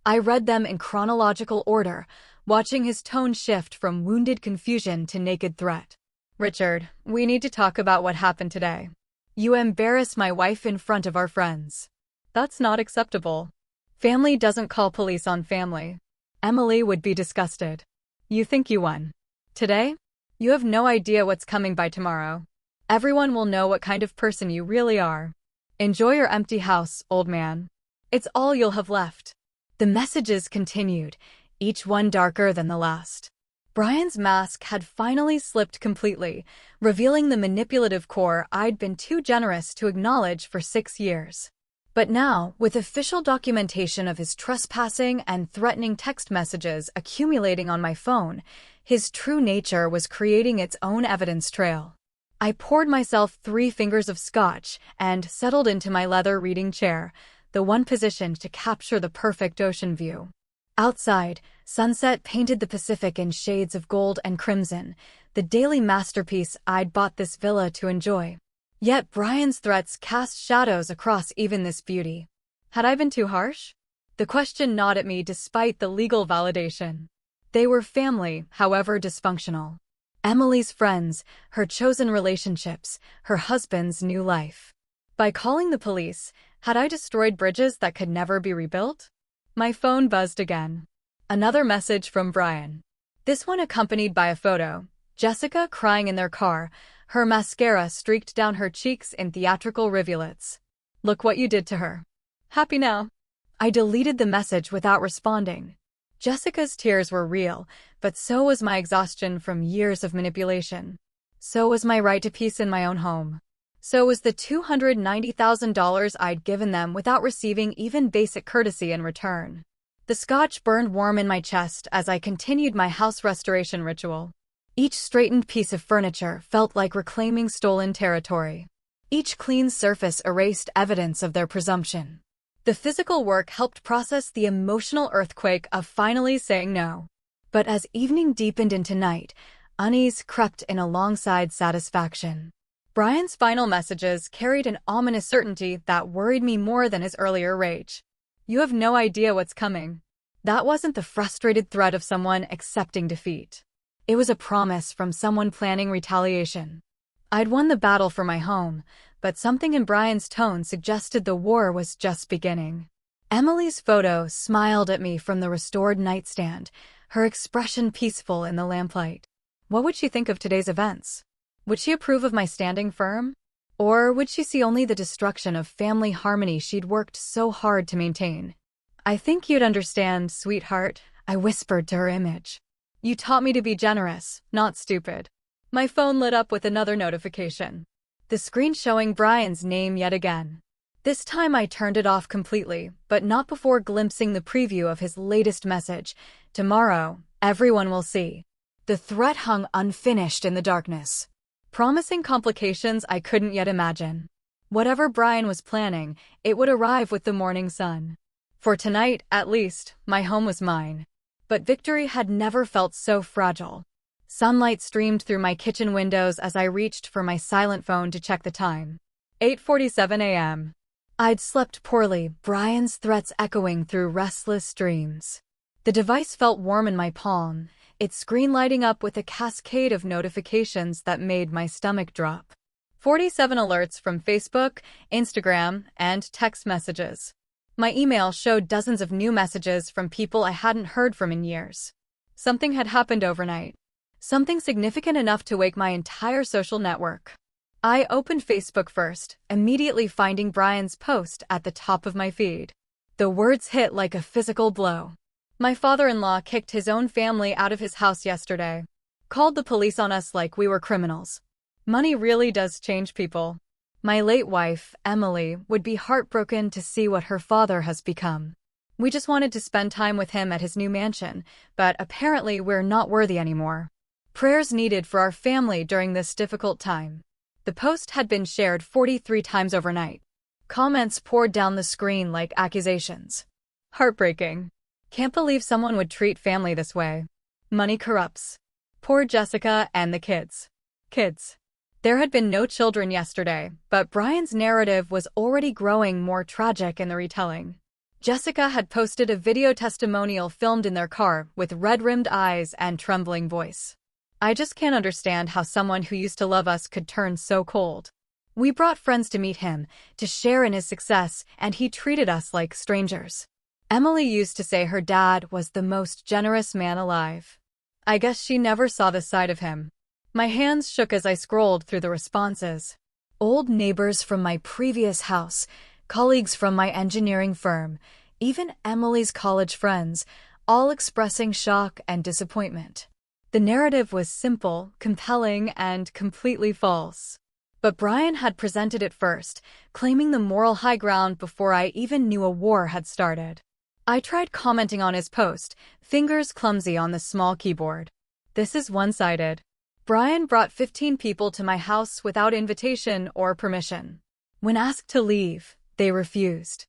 I read them in chronological order, watching his tone shift from wounded confusion to naked threat. Richard, we need to talk about what happened today. You embarrass my wife in front of our friends. That's not acceptable. Family doesn't call police on family. Emily would be disgusted. You think you won. Today? You have no idea what's coming by tomorrow. Everyone will know what kind of person you really are. Enjoy your empty house, old man. It's all you'll have left. The messages continued, each one darker than the last. Brian's mask had finally slipped completely, revealing the manipulative core I'd been too generous to acknowledge for 6 years. But now, with official documentation of his trespassing and threatening text messages accumulating on my phone, his true nature was creating its own evidence trail. I poured myself 3 fingers of scotch and settled into my leather reading chair, the one positioned to capture the perfect ocean view. Outside, sunset painted the Pacific in shades of gold and crimson, the daily masterpiece I'd bought this villa to enjoy. Yet Brian's threats cast shadows across even this beauty. Had I been too harsh? The question gnawed at me despite the legal validation. They were family, however dysfunctional. Emily's friends, her chosen relationships, her husband's new life. By calling the police, had I destroyed bridges that could never be rebuilt? My phone buzzed again. Another message from Brian. This one accompanied by a photo. Jessica crying in their car, her mascara streaked down her cheeks in theatrical rivulets. Look what you did to her. Happy now? I deleted the message without responding. Jessica's tears were real, but so was my exhaustion from years of manipulation. So was my right to peace in my own home. So was the $290,000 I'd given them without receiving even basic courtesy in return. The scotch burned warm in my chest as I continued my house restoration ritual. Each straightened piece of furniture felt like reclaiming stolen territory. Each clean surface erased evidence of their presumption. The physical work helped process the emotional earthquake of finally saying no. But as evening deepened into night, unease crept in alongside satisfaction. Brian's final messages carried an ominous certainty that worried me more than his earlier rage. You have no idea what's coming. That wasn't the frustrated threat of someone accepting defeat. It was a promise from someone planning retaliation. I'd won the battle for my home, but something in Brian's tone suggested the war was just beginning. Emily's photo smiled at me from the restored nightstand, her expression peaceful in the lamplight. What would she think of today's events? Would she approve of my standing firm? Or would she see only the destruction of family harmony she'd worked so hard to maintain? I think you'd understand, sweetheart, I whispered to her image. You taught me to be generous, not stupid. My phone lit up with another notification. The screen showing Brian's name yet again. This time I turned it off completely, but not before glimpsing the preview of his latest message. Tomorrow, everyone will see. The threat hung unfinished in the darkness, promising complications I couldn't yet imagine. Whatever Brian was planning, it would arrive with the morning sun. For tonight, at least, my home was mine. But victory had never felt so fragile. Sunlight streamed through my kitchen windows as I reached for my silent phone to check the time. 8:47 a.m. I'd slept poorly, Brian's threats echoing through restless dreams. The device felt warm in my palm, its screen lighting up with a cascade of notifications that made my stomach drop. 47 alerts from Facebook, Instagram, and text messages. My email showed dozens of new messages from people I hadn't heard from in years. Something had happened overnight. Something significant enough to wake my entire social network. I opened Facebook first, immediately finding Brian's post at the top of my feed. The words hit like a physical blow. My father-in-law kicked his own family out of his house yesterday. Called the police on us like we were criminals. Money really does change people. My late wife, Emily, would be heartbroken to see what her father has become. We just wanted to spend time with him at his new mansion, but apparently we're not worthy anymore. Prayers needed for our family during this difficult time. The post had been shared 43 times overnight. Comments poured down the screen like accusations. Heartbreaking. Can't believe someone would treat family this way. Money corrupts. Poor Jessica and the kids. Kids. There had been no children yesterday, but Brian's narrative was already growing more tragic in the retelling. Jessica had posted a video testimonial filmed in their car with red-rimmed eyes and trembling voice. I just can't understand how someone who used to love us could turn so cold. We brought friends to meet him, to share in his success, and he treated us like strangers. Emily used to say her dad was the most generous man alive. I guess she never saw this side of him. My hands shook as I scrolled through the responses. Old neighbors from my previous house, colleagues from my engineering firm, even Emily's college friends, all expressing shock and disappointment. The narrative was simple, compelling, and completely false. But Brian had presented it first, claiming the moral high ground before I even knew a war had started. I tried commenting on his post, fingers clumsy on the small keyboard. This is one-sided. Brian brought 15 people to my house without invitation or permission. When asked to leave, they refused.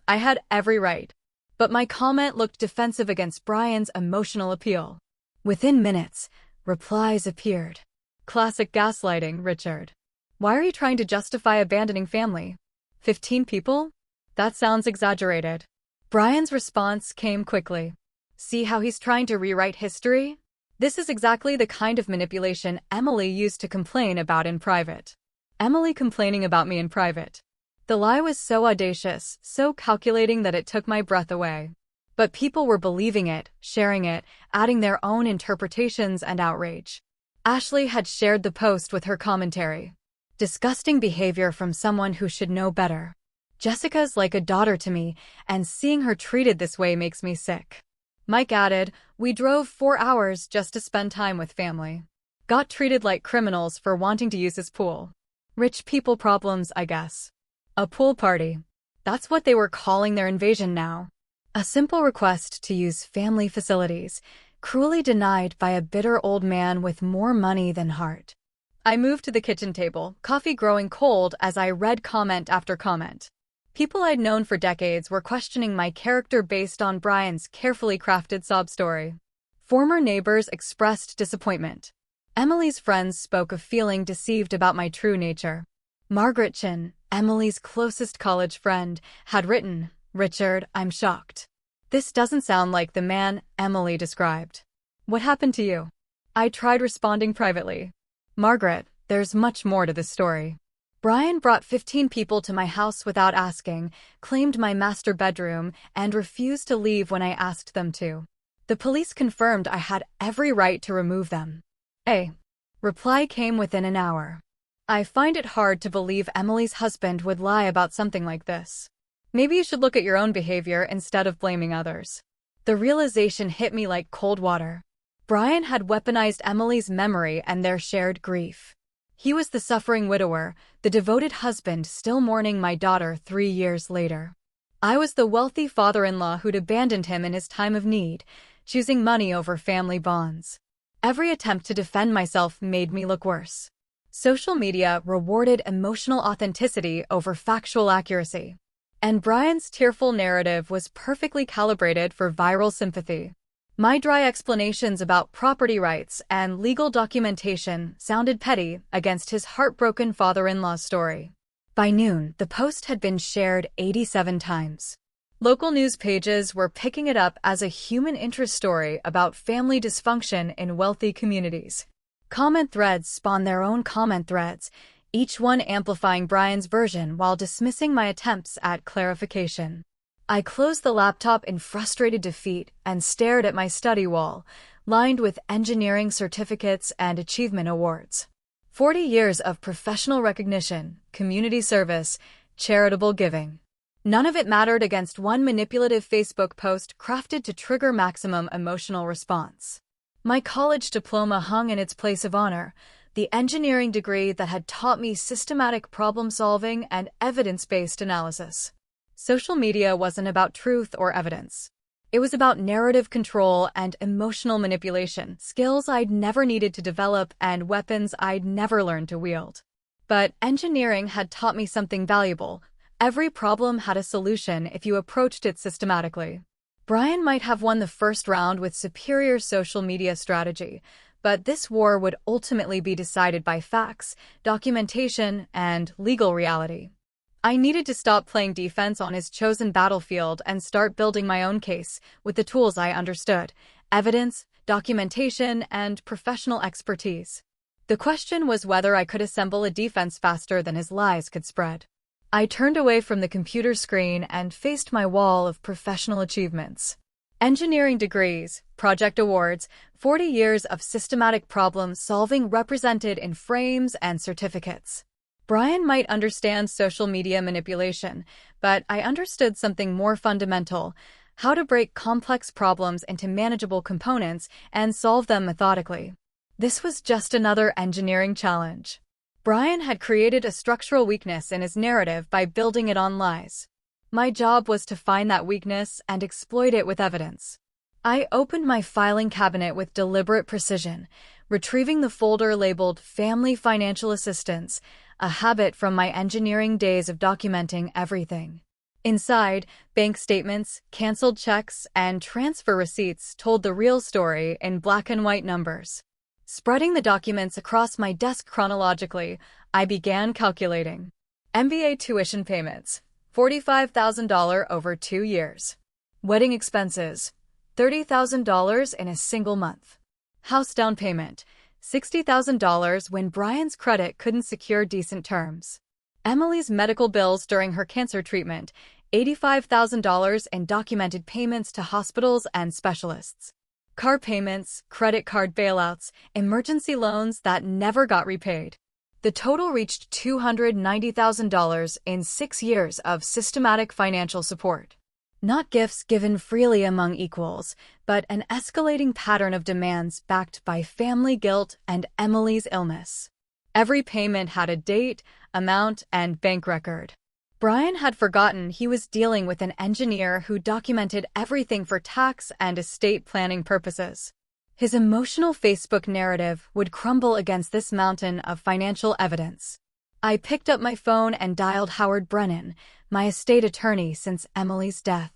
I had every right. But my comment looked defensive against Brian's emotional appeal. Within minutes, replies appeared. Classic gaslighting, Richard. Why are you trying to justify abandoning family? 15 people? That sounds exaggerated. Brian's response came quickly. See how he's trying to rewrite history? This is exactly the kind of manipulation Emily used to complain about in private. Emily complaining about me in private. The lie was so audacious, so calculating that it took my breath away. But people were believing it, sharing it, adding their own interpretations and outrage. Ashley had shared the post with her commentary. Disgusting behavior from someone who should know better. Jessica's like a daughter to me, and seeing her treated this way makes me sick. Mike added, we drove 4 hours just to spend time with family. Got treated like criminals for wanting to use his pool. Rich people problems, I guess. A pool party. That's what they were calling their invasion now. A simple request to use family facilities, cruelly denied by a bitter old man with more money than heart. I moved to the kitchen table, coffee growing cold as I read comment after comment. People I'd known for decades were questioning my character based on Brian's carefully crafted sob story. Former neighbors expressed disappointment. Emily's friends spoke of feeling deceived about my true nature. Margaret Chin, Emily's closest college friend, had written, Richard, I'm shocked. This doesn't sound like the man Emily described. What happened to you? I tried responding privately. Margaret, there's much more to this story. Brian brought 15 people to my house without asking, claimed my master bedroom, and refused to leave when I asked them to. The police confirmed I had every right to remove them. A reply came within an hour. I find it hard to believe Emily's husband would lie about something like this. Maybe you should look at your own behavior instead of blaming others. The realization hit me like cold water. Brian had weaponized Emily's memory and their shared grief. He was the suffering widower, the devoted husband still mourning my daughter 3 years later. I was the wealthy father-in-law who'd abandoned him in his time of need, choosing money over family bonds. Every attempt to defend myself made me look worse. Social media rewarded emotional authenticity over factual accuracy. And Brian's tearful narrative was perfectly calibrated for viral sympathy. My dry explanations about property rights and legal documentation sounded petty against his heartbroken father-in-law's story. By noon, the post had been shared 87 times. Local news pages were picking it up as a human interest story about family dysfunction in wealthy communities. Comment threads spawned their own comment threads, each one amplifying Brian's version while dismissing my attempts at clarification. I closed the laptop in frustrated defeat and stared at my study wall, lined with engineering certificates and achievement awards. 40 years of professional recognition, community service, charitable giving. None of it mattered against one manipulative Facebook post crafted to trigger maximum emotional response. My college diploma hung in its place of honor, the engineering degree that had taught me systematic problem-solving and evidence-based analysis. Social media wasn't about truth or evidence. It was about narrative control and emotional manipulation, skills I'd never needed to develop and weapons I'd never learned to wield. But engineering had taught me something valuable. Every problem had a solution if you approached it systematically. Brian might have won the first round with superior social media strategy, but this war would ultimately be decided by facts, documentation, and legal reality. I needed to stop playing defense on his chosen battlefield and start building my own case with the tools I understood: evidence, documentation, and professional expertise. The question was whether I could assemble a defense faster than his lies could spread. I turned away from the computer screen and faced my wall of professional achievements. Engineering degrees, project awards, 40 years of systematic problem solving represented in frames and certificates. Brian might understand social media manipulation, but I understood something more fundamental: how to break complex problems into manageable components and solve them methodically. This was just another engineering challenge. Brian had created a structural weakness in his narrative by building it on lies. My job was to find that weakness and exploit it with evidence. I opened my filing cabinet with deliberate precision, retrieving the folder labeled Family Financial Assistance, a habit from my engineering days of documenting everything. Inside, bank statements, canceled checks, and transfer receipts told the real story in black and white numbers. Spreading the documents across my desk chronologically, I began calculating. MBA tuition payments, $45,000 over 2 years. Wedding expenses, $30,000 in a single month. House down payment, $60,000 when Brian's credit couldn't secure decent terms. Emily's medical bills during her cancer treatment, $85,000 in documented payments to hospitals and specialists. Car payments, credit card bailouts, emergency loans that never got repaid. The total reached $290,000 in 6 years of systematic financial support. Not gifts given freely among equals, but an escalating pattern of demands backed by family guilt and Emily's illness. Every payment had a date, amount, and bank record. Brian had forgotten he was dealing with an engineer who documented everything for tax and estate planning purposes. His emotional Facebook narrative would crumble against this mountain of financial evidence. I picked up my phone and dialed Howard Brennan, my estate attorney since Emily's death.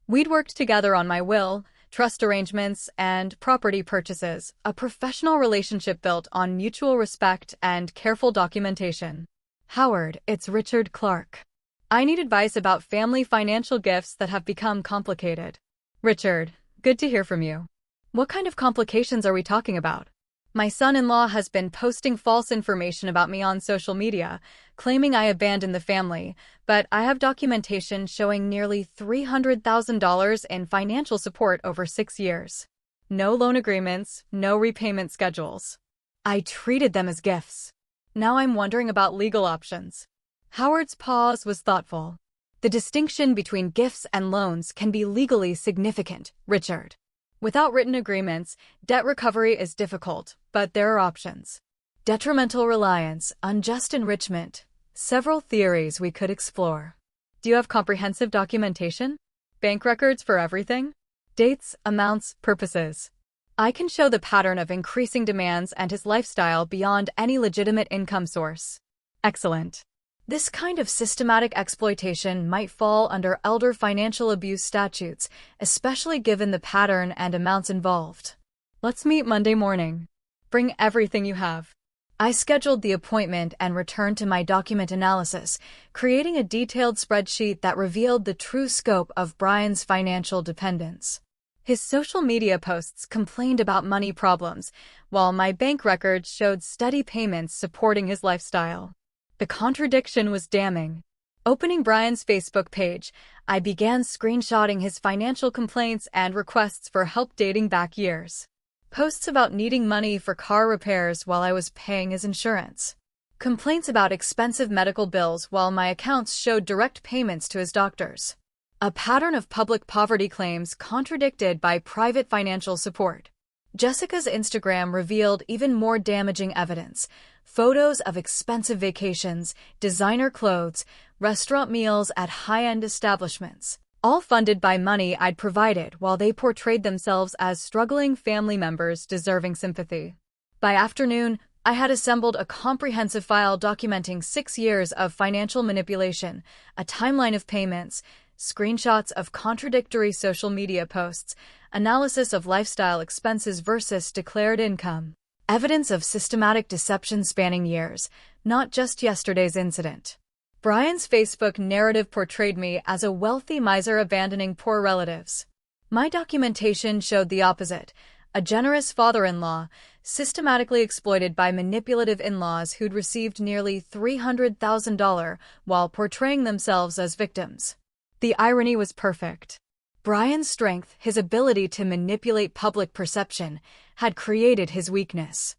We'd worked together on my will, trust arrangements, and property purchases, a professional relationship built on mutual respect and careful documentation. Howard, it's Richard Clark. I need advice about family financial gifts that have become complicated. Richard, good to hear from you. What kind of complications are we talking about? My son-in-law has been posting false information about me on social media, claiming I abandoned the family, but I have documentation showing nearly $300,000 in financial support over 6 years. No loan agreements, no repayment schedules. I treated them as gifts. Now I'm wondering about legal options. Howard's pause was thoughtful. The distinction between gifts and loans can be legally significant, Richard. Without written agreements, debt recovery is difficult, but there are options. Detrimental reliance, unjust enrichment, several theories we could explore. Do you have comprehensive documentation? Bank records for everything? Dates, amounts, purposes. I can show the pattern of increasing demands and his lifestyle beyond any legitimate income source. Excellent. This kind of systematic exploitation might fall under elder financial abuse statutes, especially given the pattern and amounts involved. Let's meet Monday morning. Bring everything you have. I scheduled the appointment and returned to my document analysis, creating a detailed spreadsheet that revealed the true scope of Brian's financial dependence. His social media posts complained about money problems, while my bank records showed steady payments supporting his lifestyle. The contradiction was damning. Opening Brian's Facebook page, I began screenshotting his financial complaints and requests for help dating back years. Posts about needing money for car repairs while I was paying his insurance. Complaints about expensive medical bills while my accounts showed direct payments to his doctors. A pattern of public poverty claims contradicted by private financial support. Jessica's Instagram revealed even more damaging evidence. Photos of expensive vacations, designer clothes, restaurant meals at high-end establishments, all funded by money I'd provided while they portrayed themselves as struggling family members deserving sympathy. By afternoon, I had assembled a comprehensive file documenting 6 years of financial manipulation, a timeline of payments, screenshots of contradictory social media posts, analysis of lifestyle expenses versus declared income, evidence of systematic deception spanning years, not just yesterday's incident. Brian's Facebook narrative portrayed me as a wealthy miser abandoning poor relatives. My documentation showed the opposite, a generous father-in-law, systematically exploited by manipulative in-laws who'd received nearly $300,000 while portraying themselves as victims. The irony was perfect. Brian's strength, his ability to manipulate public perception, had created his weakness.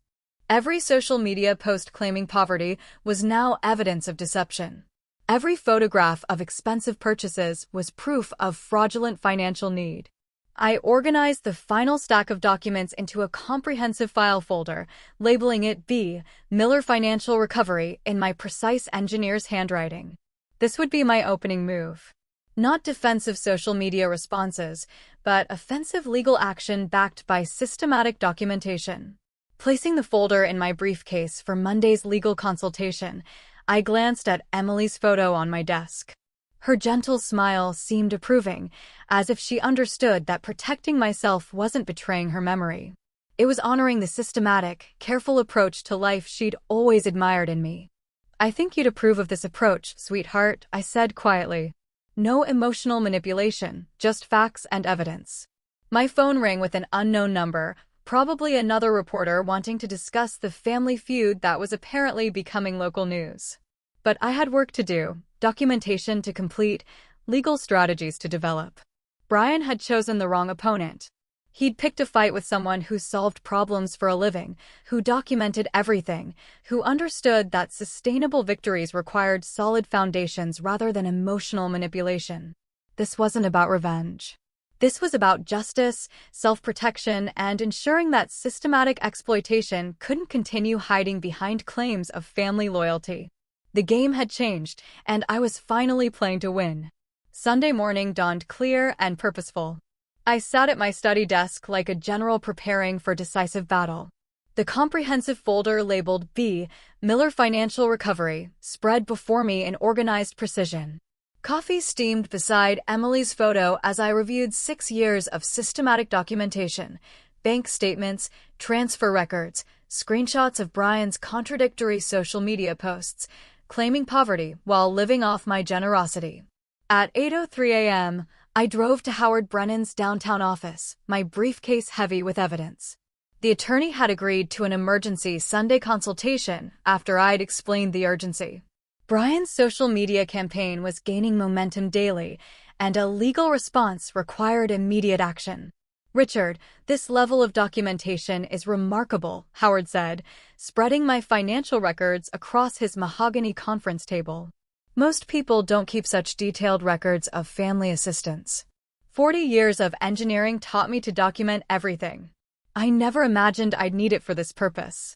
Every social media post claiming poverty was now evidence of deception. Every photograph of expensive purchases was proof of fraudulent financial need. I organized the final stack of documents into a comprehensive file folder, labeling it B. Miller Financial Recovery in my precise engineer's handwriting. This would be my opening move. Not defensive social media responses, but offensive legal action backed by systematic documentation. Placing the folder in my briefcase for Monday's legal consultation, I glanced at Emily's photo on my desk. Her gentle smile seemed approving, as if she understood that protecting myself wasn't betraying her memory. It was honoring the systematic, careful approach to life she'd always admired in me. "I think you'd approve of this approach, sweetheart," I said quietly. No emotional manipulation, just facts and evidence. My phone rang with an unknown number, probably another reporter wanting to discuss the family feud that was apparently becoming local news. But I had work to do, documentation to complete, legal strategies to develop. Brian had chosen the wrong opponent. He'd picked a fight with someone who solved problems for a living, who documented everything, who understood that sustainable victories required solid foundations rather than emotional manipulation. This wasn't about revenge. This was about justice, self-protection, and ensuring that systematic exploitation couldn't continue hiding behind claims of family loyalty. The game had changed, and I was finally playing to win. Sunday morning dawned clear and purposeful. I sat at my study desk like a general preparing for decisive battle. The comprehensive folder labeled B. Miller Financial Recovery spread before me in organized precision. Coffee steamed beside Emily's photo as I reviewed 6 years of systematic documentation, bank statements, transfer records, screenshots of Brian's contradictory social media posts, claiming poverty while living off my generosity. At 8:03 a.m., I drove to Howard Brennan's downtown office, my briefcase heavy with evidence. The attorney had agreed to an emergency Sunday consultation after I'd explained the urgency. Brian's social media campaign was gaining momentum daily, and a legal response required immediate action. "Richard, this level of documentation is remarkable," Howard said, spreading my financial records across his mahogany conference table. "Most people don't keep such detailed records of family assistance. 40 years of engineering taught me to document everything. I never imagined I'd need it for this purpose."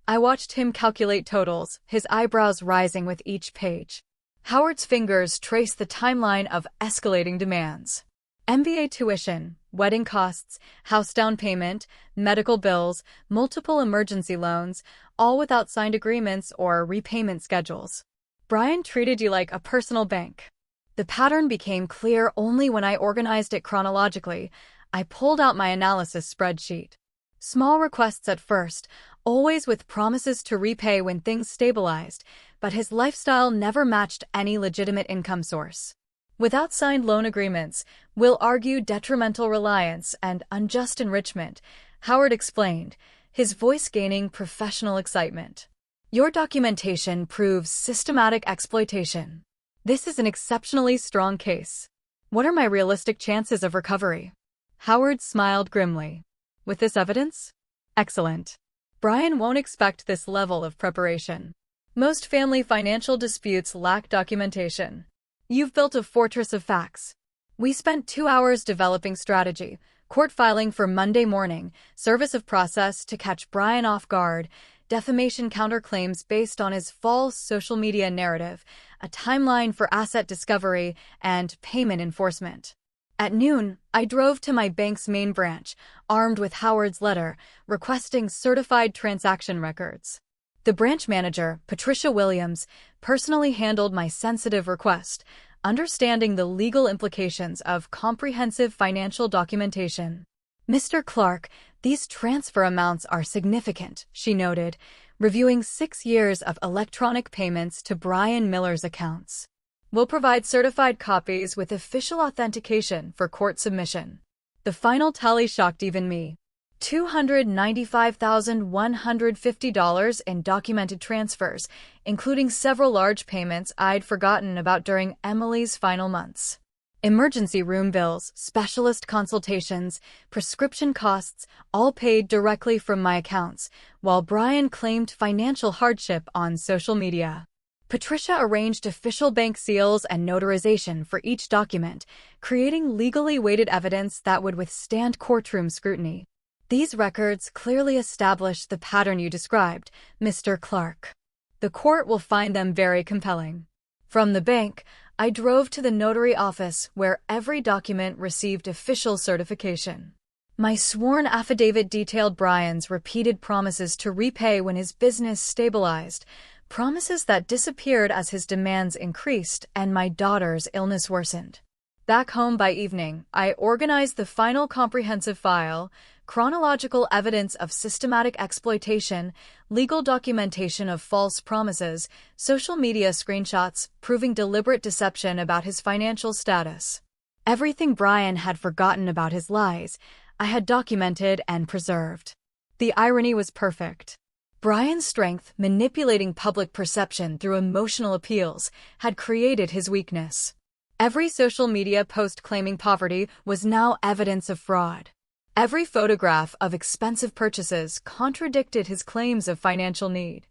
I watched him calculate totals, his eyebrows rising with each page. Howard's fingers traced the timeline of escalating demands. MBA tuition, wedding costs, house down payment, medical bills, multiple emergency loans, all without signed agreements or repayment schedules. "Brian treated you like a personal bank." The pattern became clear only when I organized it chronologically. I pulled out my analysis spreadsheet. Small requests at first, always with promises to repay when things stabilized, but his lifestyle never matched any legitimate income source. Without signed loan agreements, we'll argue detrimental reliance and unjust enrichment, Howard explained, his voice gaining professional excitement. "Your documentation proves systematic exploitation. This is an exceptionally strong case. What are my realistic chances of recovery?" Howard smiled grimly. "With this evidence? Excellent. Brian won't expect this level of preparation. Most family financial disputes lack documentation. You've built a fortress of facts. We spent 2 hours developing strategy, court filing for Monday morning, service of process to catch Brian off guard, defamation counterclaims based on his false social media narrative, a timeline for asset discovery, and payment enforcement. At noon, I drove to my bank's main branch, armed with Howard's letter, requesting certified transaction records. The branch manager, Patricia Williams, personally handled my sensitive request, understanding the legal implications of comprehensive financial documentation. "Mr. Clark, these transfer amounts are significant," she noted, reviewing 6 years of electronic payments to Brian Miller's accounts. "We'll provide certified copies with official authentication for court submission." The final tally shocked even me. $295,150 in documented transfers, including several large payments I'd forgotten about during Emily's final months. Emergency room bills, specialist consultations, prescription costs, all paid directly from my accounts, while Brian claimed financial hardship on social media. Patricia arranged official bank seals and notarization for each document, creating legally weighted evidence that would withstand courtroom scrutiny. These records clearly establish the pattern you described, Mr. Clark. The court will find them very compelling. From the bank, I drove to the notary office where every document received official certification. My sworn affidavit detailed Brian's repeated promises to repay when his business stabilized, promises that disappeared as his demands increased and my daughter's illness worsened. Back home by evening, I organized the final comprehensive file, chronological evidence of systematic exploitation, legal documentation of false promises, social media screenshots proving deliberate deception about his financial status. Everything Brian had forgotten about his lies, I had documented and preserved. The irony was perfect. Brian's strength, manipulating public perception through emotional appeals, had created his weakness. Every social media post claiming poverty was now evidence of fraud. Every photograph of expensive purchases contradicted his claims of financial need.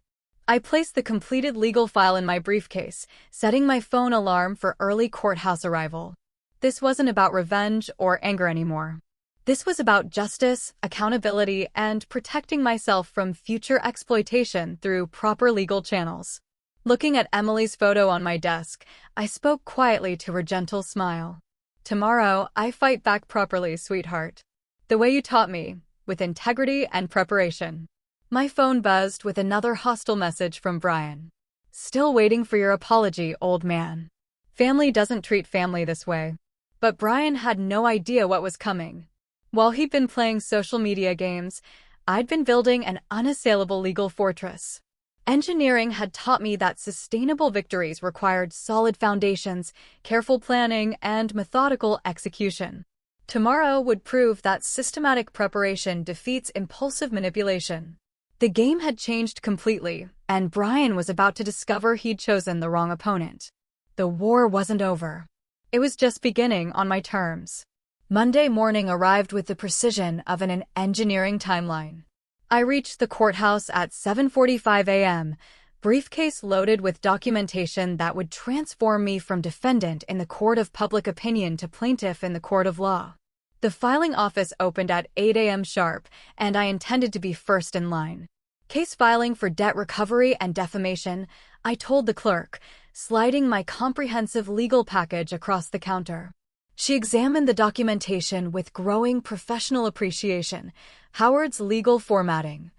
I placed the completed legal file in my briefcase, setting my phone alarm for early courthouse arrival. This wasn't about revenge or anger anymore. This was about justice, accountability, and protecting myself from future exploitation through proper legal channels. Looking at Emily's photo on my desk, I spoke quietly to her gentle smile. "Tomorrow, I fight back properly, sweetheart. The way you taught me, with integrity and preparation." My phone buzzed with another hostile message from Brian. "Still waiting for your apology, old man. Family doesn't treat family this way." But Brian had no idea what was coming. While he'd been playing social media games, I'd been building an unassailable legal fortress. Engineering had taught me that sustainable victories required solid foundations, careful planning, and methodical execution. Tomorrow would prove that systematic preparation defeats impulsive manipulation. The game had changed completely, and Brian was about to discover he'd chosen the wrong opponent. The war wasn't over. It was just beginning on my terms. Monday morning arrived with the precision of an engineering timeline. I reached the courthouse at 7:45 a.m., briefcase loaded with documentation that would transform me from defendant in the court of public opinion to plaintiff in the court of law. The filing office opened at 8 a.m. sharp, and I intended to be first in line. Case filing for debt recovery and defamation, I told the clerk, sliding my comprehensive legal package across the counter. She examined the documentation with growing professional appreciation. Howard's legal formatting,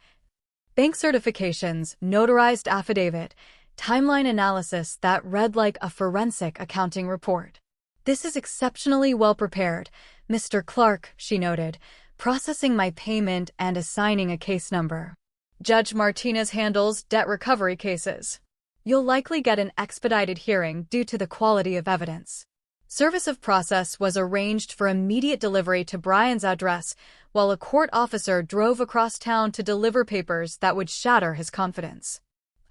bank certifications, notarized affidavit, timeline analysis that read like a forensic accounting report. "This is exceptionally well prepared, Mr. Clark," she noted, processing my payment and assigning a case number. "Judge Martinez handles debt recovery cases. You'll likely get an expedited hearing due to the quality of evidence." Service of process was arranged for immediate delivery to Brian's address, while a court officer drove across town to deliver papers that would shatter his confidence.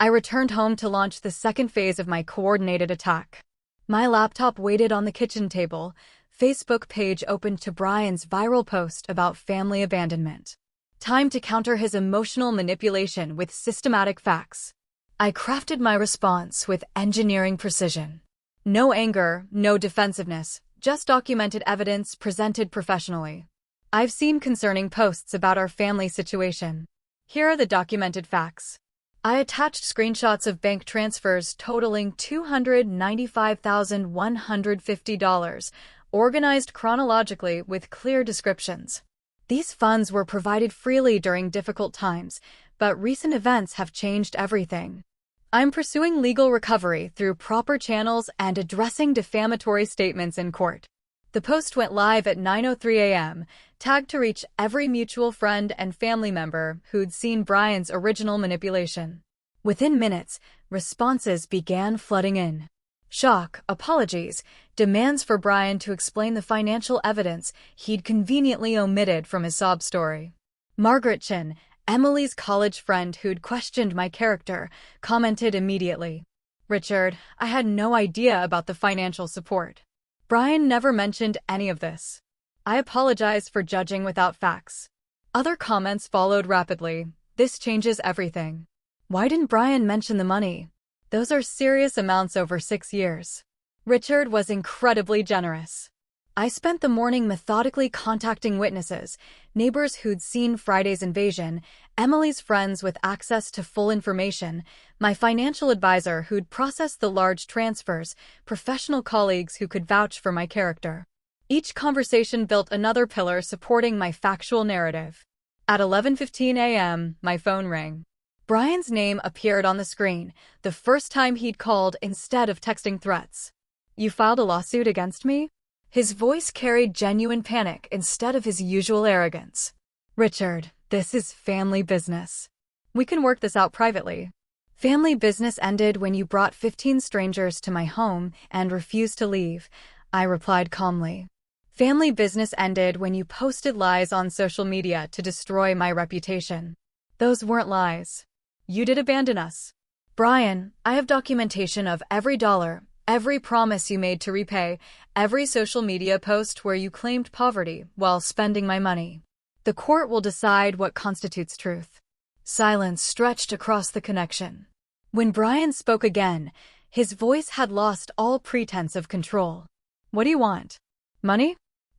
I returned home to launch the second phase of my coordinated attack. My laptop waited on the kitchen table, Facebook page opened to Brian's viral post about family abandonment. Time to counter his emotional manipulation with systematic facts. I crafted my response with engineering precision. No anger, no defensiveness, just documented evidence presented professionally. "I've seen concerning posts about our family situation. Here are the documented facts." I attached screenshots of bank transfers totaling $295,150, organized chronologically with clear descriptions. These funds were provided freely during difficult times, but recent events have changed everything. I'm pursuing legal recovery through proper channels and addressing defamatory statements in court. The post went live at 9:03 a.m., tagged to reach every mutual friend and family member who'd seen Brian's original manipulation. Within minutes, responses began flooding in. Shock, apologies, demands for Brian to explain the financial evidence he'd conveniently omitted from his sob story. Margaret Chin, Emily's college friend who'd questioned my character, commented immediately. "Richard, I had no idea about the financial support. Brian never mentioned any of this. I apologize for judging without facts." Other comments followed rapidly. "This changes everything. Why didn't Brian mention the money? Those are serious amounts over 6 years. Richard was incredibly generous. I spent the morning methodically contacting witnesses, neighbors who'd seen Friday's invasion, Emily's friends with access to full information, my financial advisor who'd processed the large transfers, professional colleagues who could vouch for my character. Each conversation built another pillar supporting my factual narrative. At 11:15 a.m., my phone rang. Brian's name appeared on the screen, the first time he'd called instead of texting threats. "You filed a lawsuit against me?" His voice carried genuine panic instead of his usual arrogance. "Richard, this is family business. We can work this out privately." "Family business ended when you brought 15 strangers to my home and refused to leave," I replied calmly. "Family business ended when you posted lies on social media to destroy my reputation." "Those weren't lies. You did abandon us." "Brian, I have documentation of every dollar, every promise you made to repay, every social media post where you claimed poverty while spending my money. The court will decide what constitutes truth." Silence stretched across the connection. When Brian spoke again, his voice had lost all pretense of control. "What do you want? Money?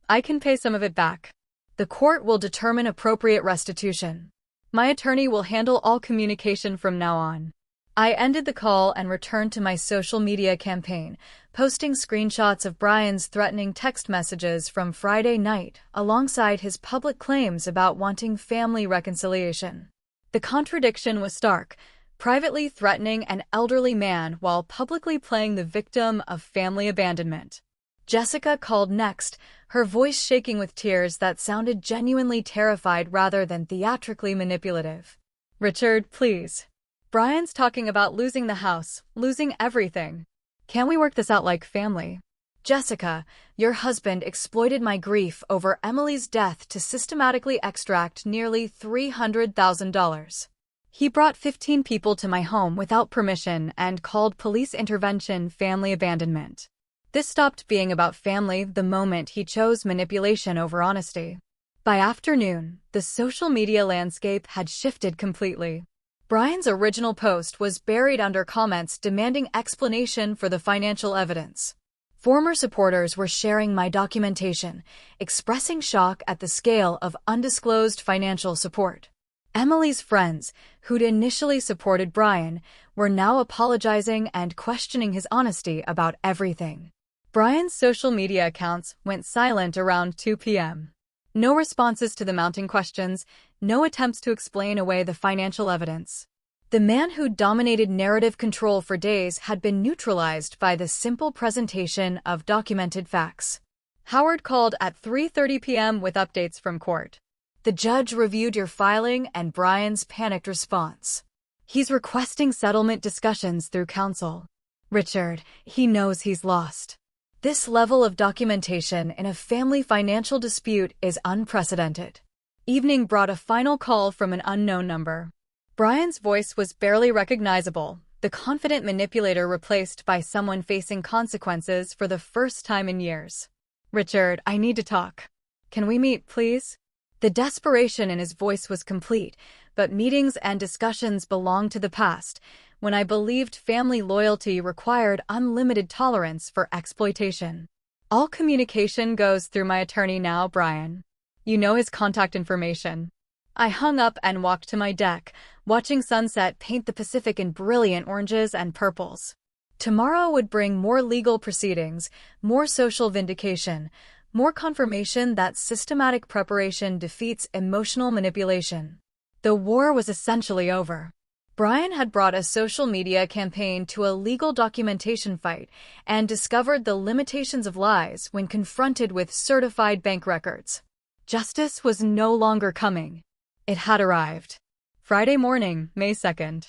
I can pay some of it back. The court will determine appropriate restitution. My attorney will handle all communication from now on." I ended the call and returned to my social media campaign, posting screenshots of Brian's threatening text messages from Friday night alongside his public claims about wanting family reconciliation. The contradiction was stark, privately threatening an elderly man while publicly playing the victim of family abandonment. Jessica called next, her voice shaking with tears that sounded genuinely terrified rather than theatrically manipulative. "Richard, please. Brian's talking about losing the house, losing everything. Can't we work this out like family?" "Jessica, your husband exploited my grief over Emily's death to systematically extract nearly $300,000. He brought 15 people to my home without permission and called police intervention family abandonment. This stopped being about family the moment he chose manipulation over honesty." By afternoon, the social media landscape had shifted completely. Brian's original post was buried under comments demanding explanation for the financial evidence. Former supporters were sharing my documentation, expressing shock at the scale of undisclosed financial support. Emily's friends, who'd initially supported Brian, were now apologizing and questioning his honesty about everything. Brian's social media accounts went silent around 2 p.m. No responses to the mounting questions, no attempts to explain away the financial evidence. The man who dominated narrative control for days had been neutralized by the simple presentation of documented facts. Howard called at 3:30 p.m. with updates from court. "The judge reviewed your filing and Brian's panicked response. He's requesting settlement discussions through counsel." "Richard, he knows he's lost. This level of documentation in a family financial dispute is unprecedented." Evening brought a final call from an unknown number. Brian's voice was barely recognizable, the confident manipulator replaced by someone facing consequences for the first time in years. "Richard, I need to talk. Can we meet, please?" The desperation in his voice was complete, but meetings and discussions belonged to the past, when I believed family loyalty required unlimited tolerance for exploitation. "All communication goes through my attorney now, Brian. You know his contact information." I hung up and walked to my deck, watching sunset paint the Pacific in brilliant oranges and purples. Tomorrow would bring more legal proceedings, more social vindication, more confirmation that systematic preparation defeats emotional manipulation. The war was essentially over. Brian had brought a social media campaign to a legal documentation fight and discovered the limitations of lies when confronted with certified bank records. Justice was no longer coming. It had arrived. Friday morning, May 2nd.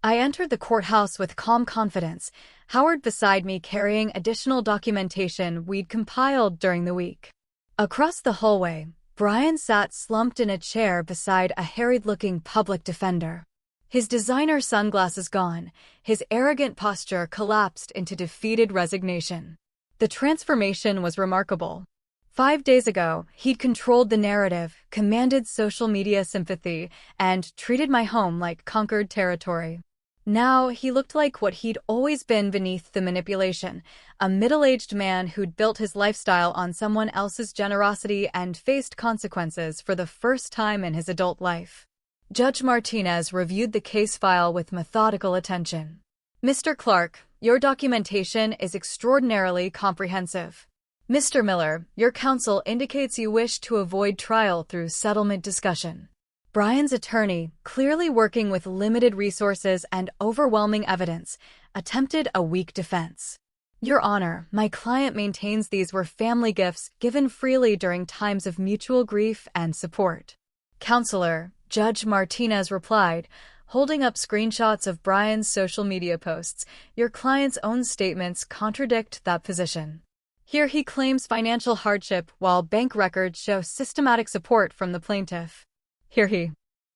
I entered the courthouse with calm confidence, Howard beside me carrying additional documentation we'd compiled during the week. Across the hallway, Brian sat slumped in a chair beside a harried-looking public defender. His designer sunglasses gone, his arrogant posture collapsed into defeated resignation. The transformation was remarkable. 5 days ago, he'd controlled the narrative, commanded social media sympathy, and treated my home like conquered territory. Now he looked like what he'd always been beneath the manipulation, a middle-aged man who'd built his lifestyle on someone else's generosity and faced consequences for the first time in his adult life. Judge Martinez reviewed the case file with methodical attention. Mr. Clark, your documentation is extraordinarily comprehensive. Mr. Miller, your counsel indicates you wish to avoid trial through settlement discussion. Brian's attorney, clearly working with limited resources and overwhelming evidence, attempted a weak defense. Your Honor, my client maintains these were family gifts given freely during times of mutual grief and support. Counselor, Judge Martinez replied, holding up screenshots of Brian's social media posts, your client's own statements contradict that position. Here he claims financial hardship while bank records show systematic support from the plaintiff. Here he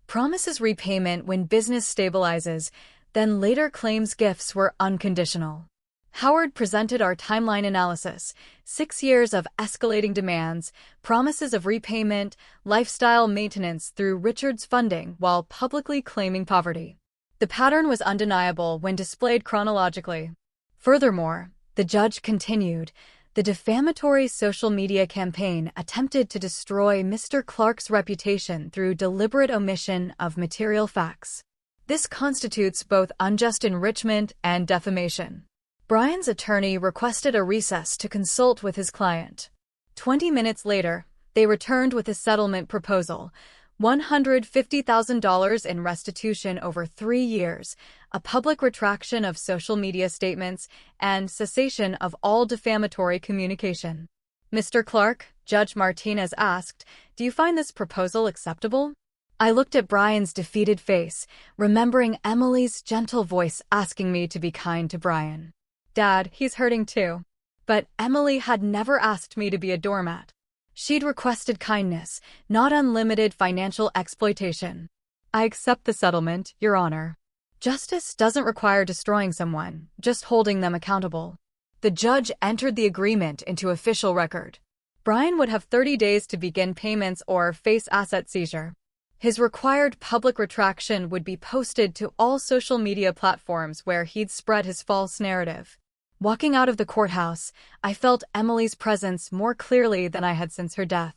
promises repayment when business stabilizes, then later claims gifts were unconditional. Howard presented our timeline analysis, 6 years of escalating demands, promises of repayment, lifestyle maintenance through Richard's funding while publicly claiming poverty. The pattern was undeniable when displayed chronologically. Furthermore, the judge continued, the defamatory social media campaign attempted to destroy Mr. Clark's reputation through deliberate omission of material facts. This constitutes both unjust enrichment and defamation. Brian's attorney requested a recess to consult with his client. 20 minutes later, they returned with a settlement proposal, $150,000 in restitution over 3 years, a public retraction of social media statements, and cessation of all defamatory communication. Mr. Clark, Judge Martinez asked, do you find this proposal acceptable? I looked at Brian's defeated face, remembering Emily's gentle voice asking me to be kind to Brian. Dad, he's hurting too. But Emily had never asked me to be a doormat. She'd requested kindness, not unlimited financial exploitation. I accept the settlement, Your Honor. Justice doesn't require destroying someone, just holding them accountable. The judge entered the agreement into official record. Brian would have 30 days to begin payments or face asset seizure. His required public retraction would be posted to all social media platforms where he'd spread his false narrative. Walking out of the courthouse, I felt Emily's presence more clearly than I had since her death.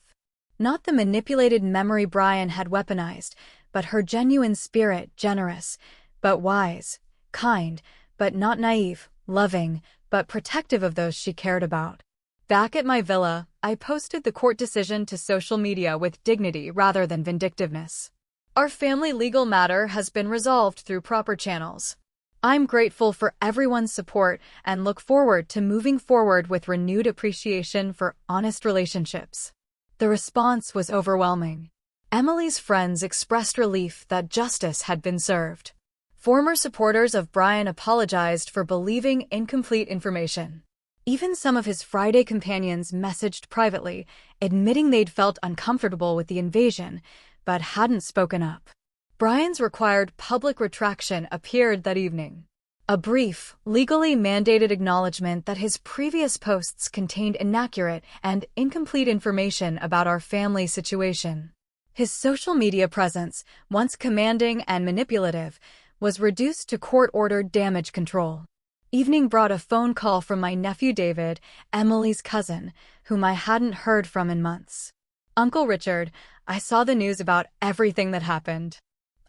Not the manipulated memory Brian had weaponized, but her genuine spirit, generous, but wise, kind, but not naive, loving, but protective of those she cared about. Back at my villa, I posted the court decision to social media with dignity rather than vindictiveness. Our family legal matter has been resolved through proper channels. I'm grateful for everyone's support and look forward to moving forward with renewed appreciation for honest relationships. The response was overwhelming. Emily's friends expressed relief that justice had been served. Former supporters of Brian apologized for believing incomplete information. Even some of his Friday companions messaged privately, admitting they'd felt uncomfortable with the invasion, but hadn't spoken up. Brian's required public retraction appeared that evening. A brief, legally mandated acknowledgement that his previous posts contained inaccurate and incomplete information about our family situation. His social media presence, once commanding and manipulative, was reduced to court-ordered damage control. Evening brought a phone call from my nephew David, Emily's cousin, whom I hadn't heard from in months. Uncle Richard, I saw the news about everything that happened.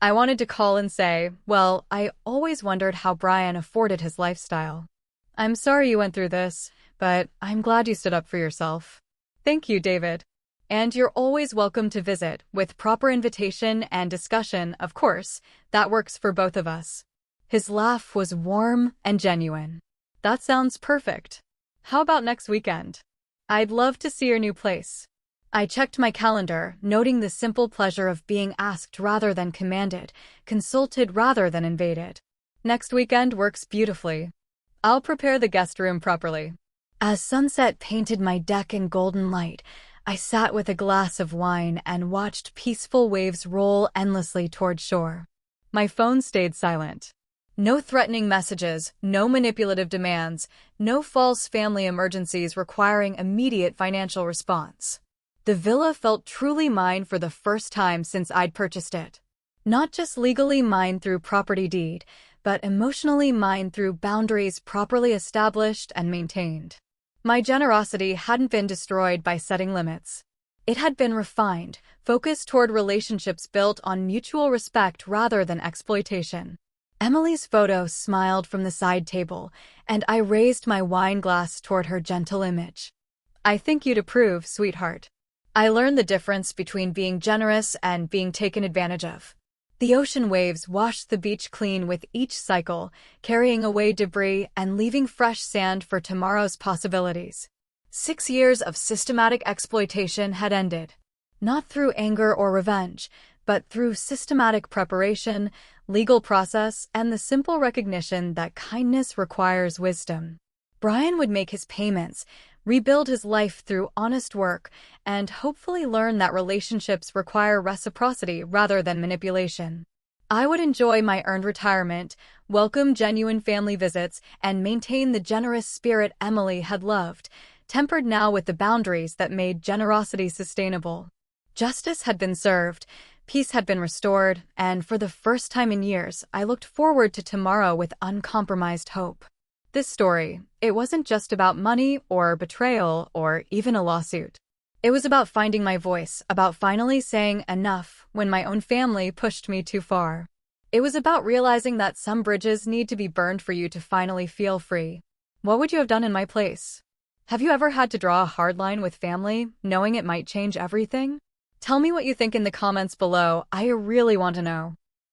I wanted to call and say, well, I always wondered how Brian afforded his lifestyle. I'm sorry you went through this, but I'm glad you stood up for yourself. Thank you, David. And you're always welcome to visit, with proper invitation and discussion, of course. That works for both of us. His laugh was warm and genuine. That sounds perfect. How about next weekend? I'd love to see your new place. I checked my calendar, noting the simple pleasure of being asked rather than commanded, consulted rather than invaded. Next weekend works beautifully. I'll prepare the guest room properly. As sunset painted my deck in golden light, I sat with a glass of wine and watched peaceful waves roll endlessly toward shore. My phone stayed silent. No threatening messages, no manipulative demands, no false family emergencies requiring immediate financial response. The villa felt truly mine for the first time since I'd purchased it. Not just legally mine through property deed, but emotionally mine through boundaries properly established and maintained. My generosity hadn't been destroyed by setting limits. It had been refined, focused toward relationships built on mutual respect rather than exploitation. Emily's photo smiled from the side table, and I raised my wine glass toward her gentle image. I think you'd approve, sweetheart. I learned the difference between being generous and being taken advantage of. The ocean waves washed the beach clean with each cycle, carrying away debris and leaving fresh sand for tomorrow's possibilities. 6 years of systematic exploitation had ended. Not through anger or revenge, but through systematic preparation, legal process, and the simple recognition that kindness requires wisdom. Brian would make his payments, rebuild his life through honest work, and hopefully learn that relationships require reciprocity rather than manipulation. I would enjoy my earned retirement, welcome genuine family visits, and maintain the generous spirit Emily had loved, tempered now with the boundaries that made generosity sustainable. Justice had been served, peace had been restored, and for the first time in years, I looked forward to tomorrow with uncompromised hope. This story, it wasn't just about money or betrayal or even a lawsuit. It was about finding my voice, about finally saying enough when my own family pushed me too far. It was about realizing that some bridges need to be burned for you to finally feel free. What would you have done in my place? Have you ever had to draw a hard line with family, knowing it might change everything? Tell me what you think in the comments below. I really want to know.